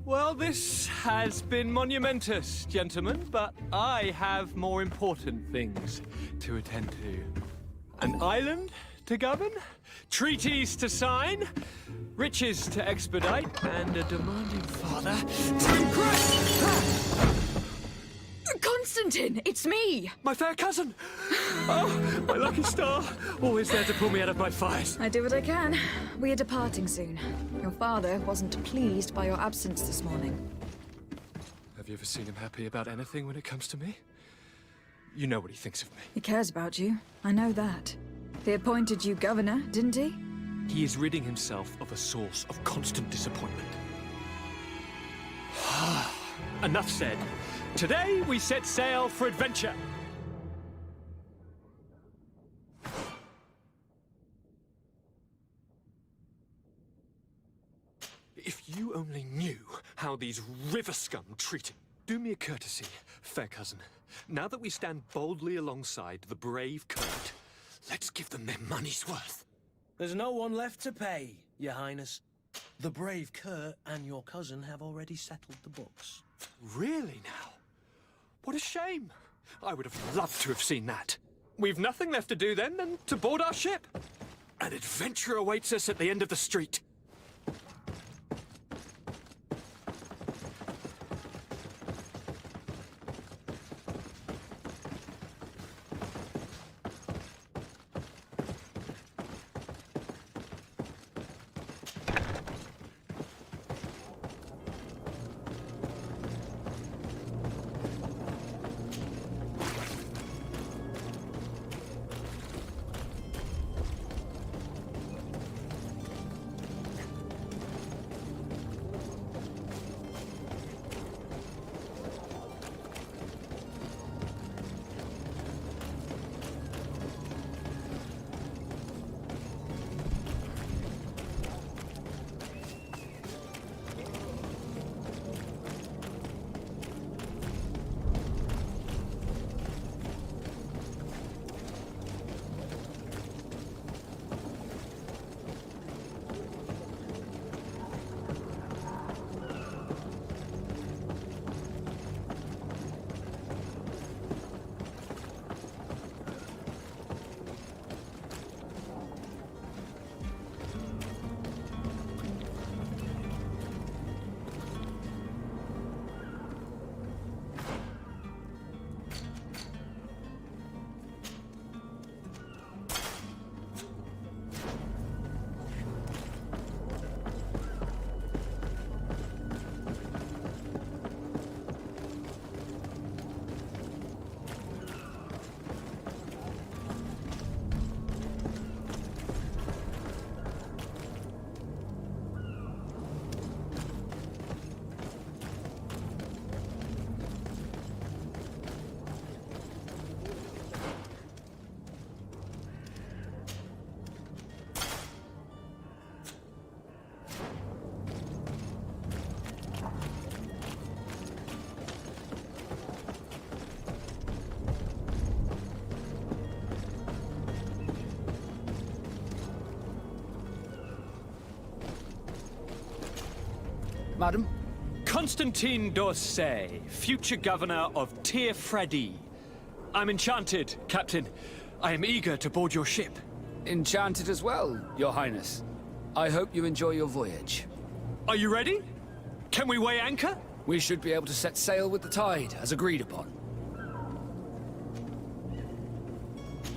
Well, this has been monumentous, gentlemen, but I have more important things to attend to. An island to govern, treaties to sign, riches to expedite, and a demanding father to impress! Constantine, it's me! My fair cousin! Oh, my lucky star! Always there to pull me out of my fires. I do what I can. We are departing soon. Your father wasn't pleased by your absence this morning. Have you ever seen him happy about anything when it comes to me? You know what he thinks of me. He cares about you. I know that. He appointed you governor, didn't he? He is ridding himself of a source of constant disappointment. Enough said. Today we set sail for adventure. If you only knew how these river scum treated. Do me a courtesy, fair cousin. Now that we stand boldly alongside the brave Kurt, let's give them their money's worth. There's no one left to pay, Your Highness. The brave Kurt and your cousin have already settled the books. Really now? What a shame. I would have loved to have seen that. We've nothing left to do then than to board our ship. An adventure awaits us at the end of the street. Madam? Constantine Orsey, future governor of Tir-Fradi. I'm enchanted, Captain. I am eager to board your ship. Enchanted as well, Your Highness. I hope you enjoy your voyage. Are you ready? Can we weigh anchor? We should be able to set sail with the tide, as agreed upon.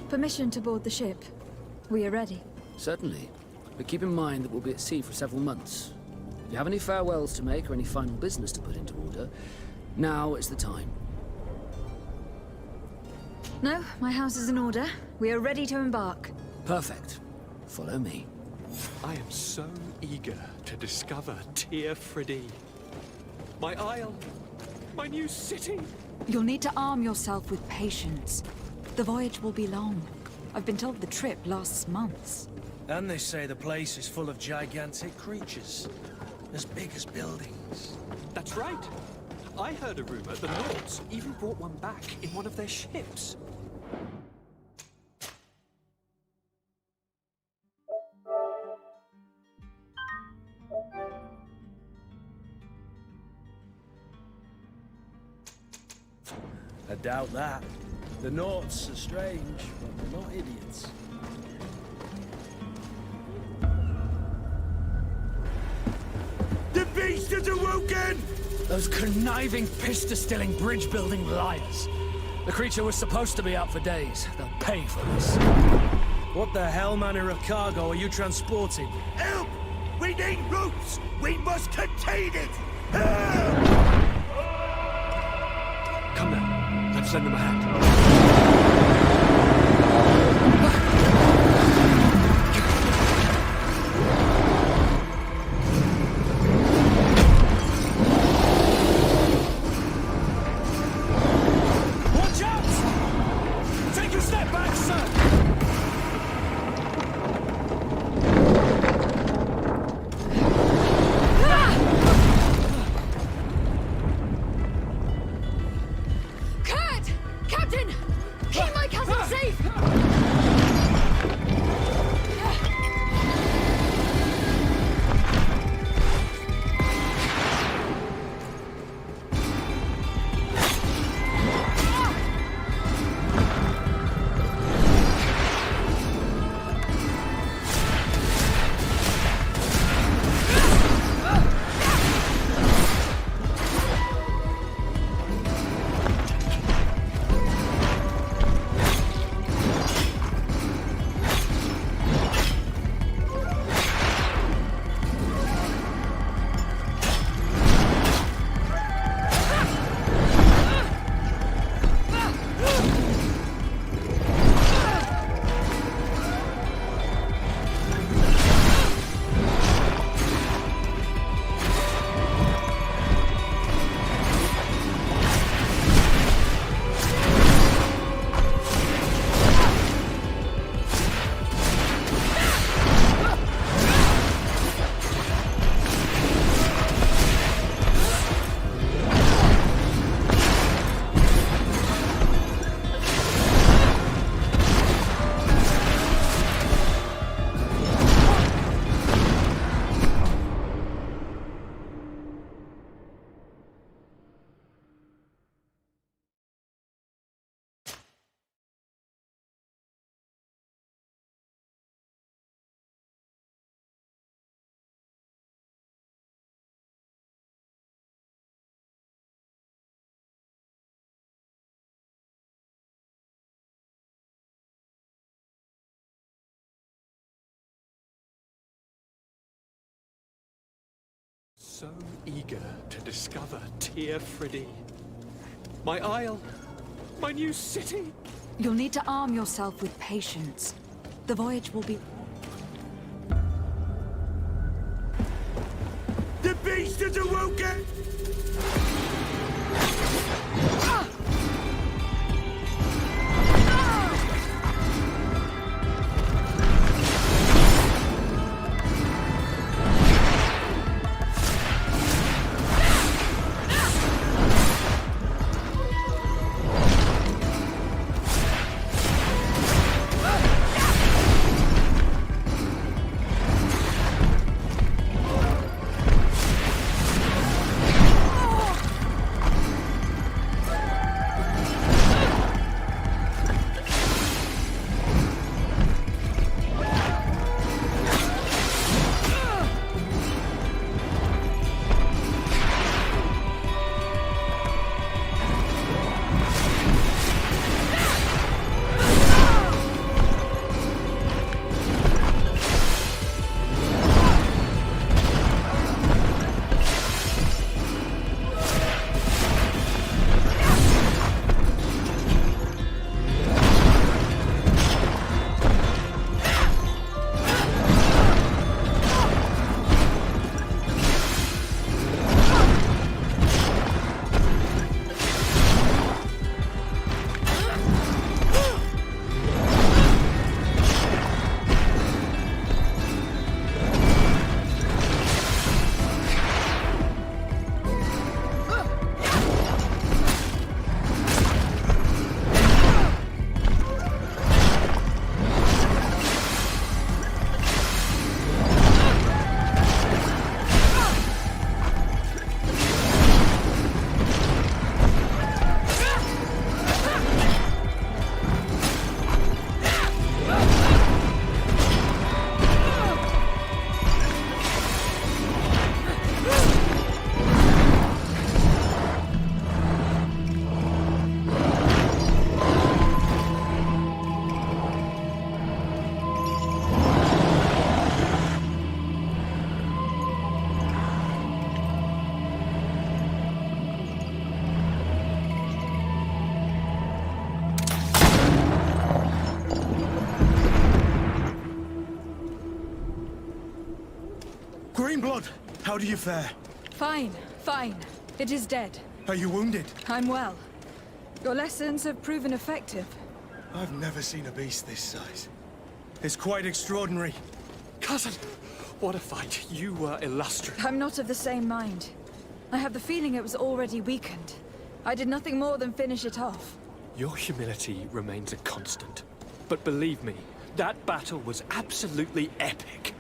Permission to board the ship. We are ready. Certainly. But keep in mind that we'll be at sea for several months. If you have any farewells to make or any final business to put into order, now is the time. No, my house is in order. We are ready to embark. Perfect. Follow me. I am so eager to discover Tir-Fradi. My isle, my new city. You'll need to arm yourself with patience. The voyage will be long. I've been told the trip lasts months. And they say the place is full of gigantic creatures. As big as buildings. That's right. I heard a rumor the Lords even brought one back in one of their ships. I doubt that. The Nauts are strange, but they're not idiots. The beast is awoken! Those conniving, piss-distilling, bridge-building liars. The creature was supposed to be out for days. They'll pay for this. What the hell manner of cargo are you transporting? Help! We need routes! We must contain it! Come now, let's lend them a hand. Watch out! Take a step back, sir! Kurt! Captain! Keep my cousin safe! So eager to discover Tir-Fradi. My isle, my new city. You'll need to arm yourself with patience. The voyage will be... The beast is awoken! Greenblood, how do you fare? Fine, fine. It is dead. Are you wounded? I'm well. Your lessons have proven effective. I've never seen a beast this size. It's quite extraordinary. Cousin, what a fight. You were illustrious. I'm not of the same mind. I have the feeling it was already weakened. I did nothing more than finish it off. Your humility remains a constant. But believe me, that battle was absolutely epic.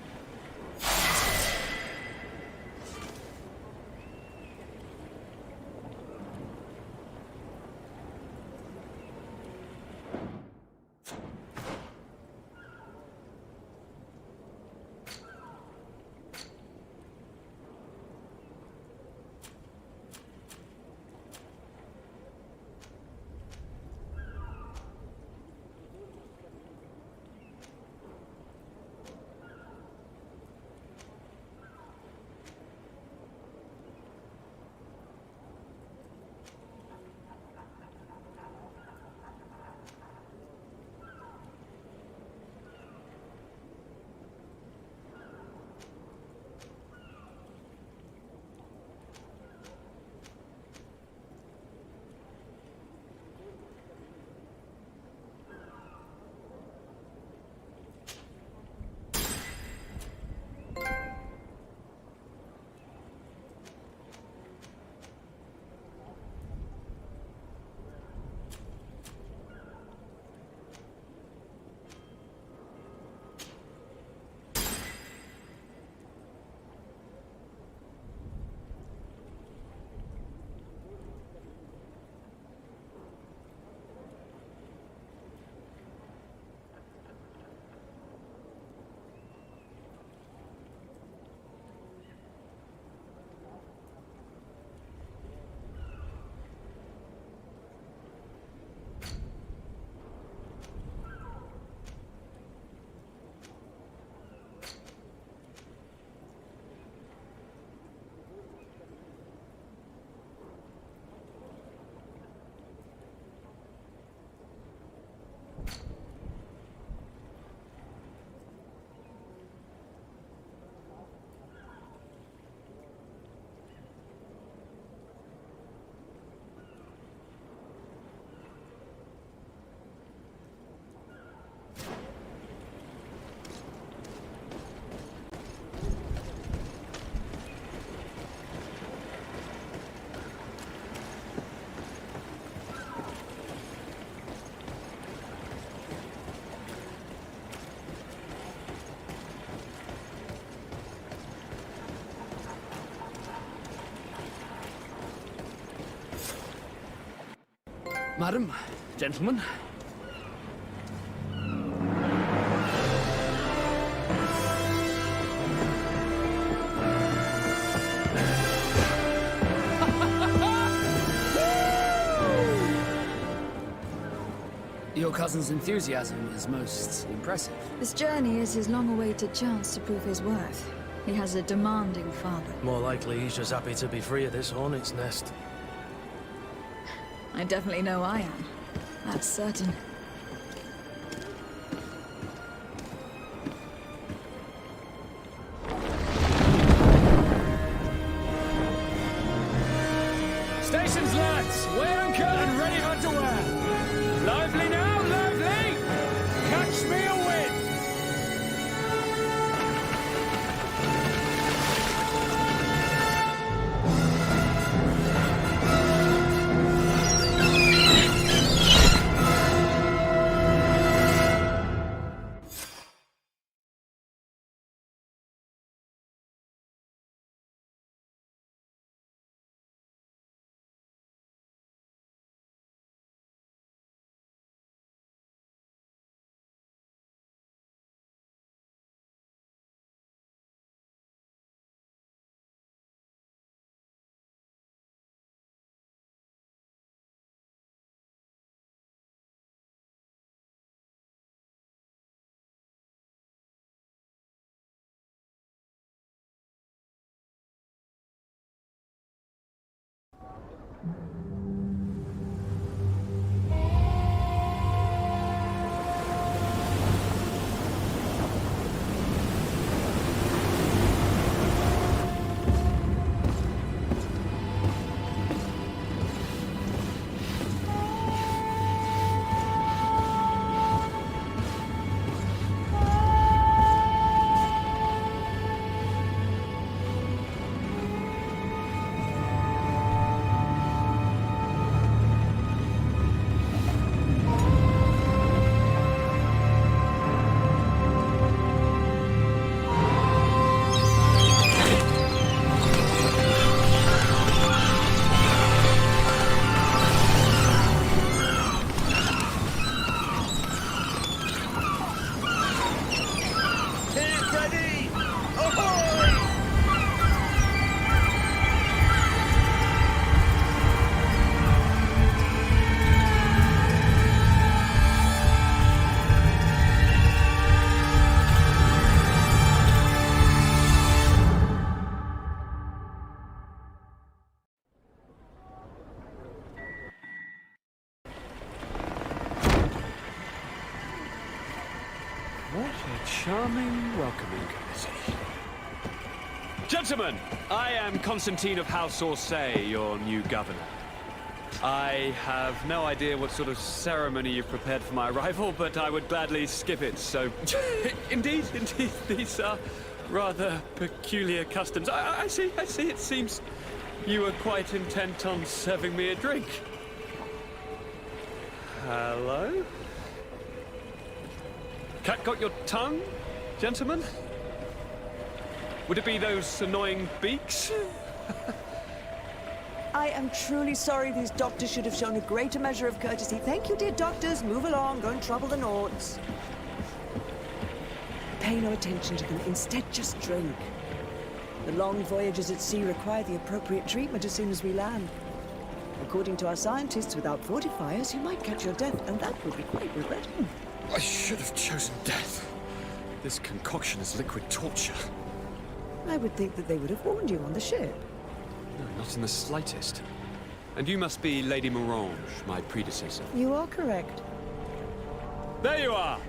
Madam, gentlemen. Your cousin's enthusiasm is most impressive. This journey is his long-awaited chance to prove his worth. He has a demanding father. More likely he's just happy to be free of this hornet's nest. I definitely know I am. That's certain. Stations, lads! Wear and cut and ready for to wear! Lively now, lively! Catch me a win! charming, welcoming courtesy. Gentlemen, I am Constantine of House Orsey, your new governor. I have no idea what sort of ceremony you've prepared for my arrival, but I would gladly skip it, so... Indeed, these are rather peculiar customs. I see, it seems you were quite intent on serving me a drink. Hello? Cat got your tongue, gentlemen? Would it be those annoying beaks? I am truly sorry these doctors should have shown a greater measure of courtesy. Thank you, dear doctors. Move along, don't trouble the Nords. Pay no attention to them. Instead, just drink. The long voyages at sea require the appropriate treatment as soon as we land. According to our scientists, without fortifiers, you might catch your death, and that would be quite regrettable. I should have chosen death. This concoction is liquid torture. I would think that they would have warned you on the ship. No, not in the slightest. And you must be Lady Morange, my predecessor. You are correct. There you are!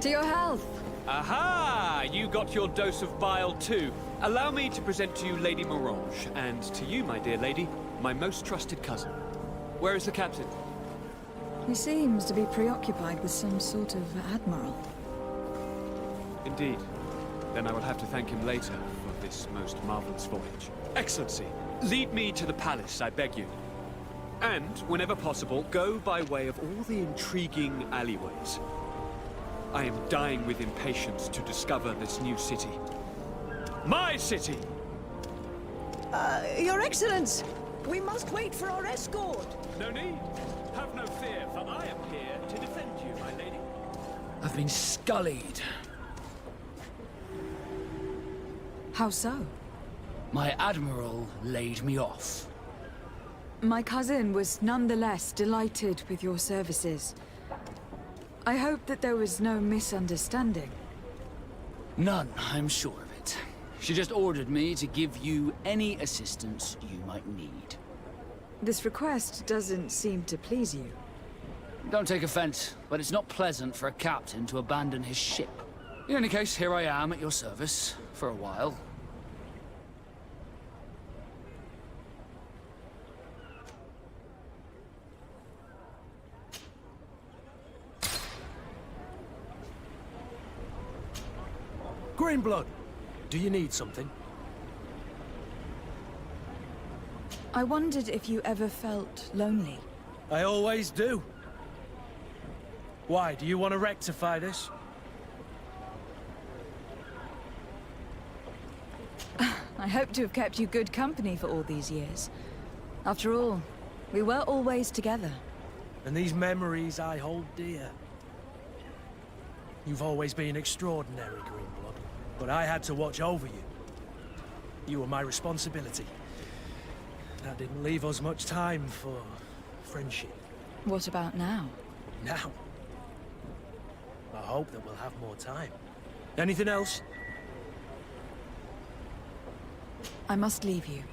To your health! Aha! You got your dose of bile too. Allow me to present to you Lady Morange, and to you, my dear lady, my most trusted cousin. Where is the captain? He seems to be preoccupied with some sort of admiral. Indeed. Then I will have to thank him later for this most marvelous voyage. Excellency, lead me to the palace, I beg you. And, whenever possible, go by way of all the intriguing alleyways. I am dying with impatience to discover this new city. My city! Your Excellence! We must wait for our escort! No need. Have no fear, for I am here to defend you, my lady. I've been scullied. How so? My admiral laid me off. My cousin was nonetheless delighted with your services. I hope that there was no misunderstanding. None, I'm sure of it. She just ordered me to give you any assistance you might need. This request doesn't seem to please you. Don't take offense, but it's not pleasant for a captain to abandon his ship. In any case, here I am at your service, for a while. Greenblood, do you need something? I wondered if you ever felt lonely. I always do. Why, do you want to rectify this? I hope to have kept you good company for all these years. After all, we were always together. And these memories I hold dear. You've always been extraordinary, Greenblood, but I had to watch over you. You were my responsibility. That didn't leave us much time for friendship. What about now? Now? I hope that we'll have more time. Anything else? I must leave you.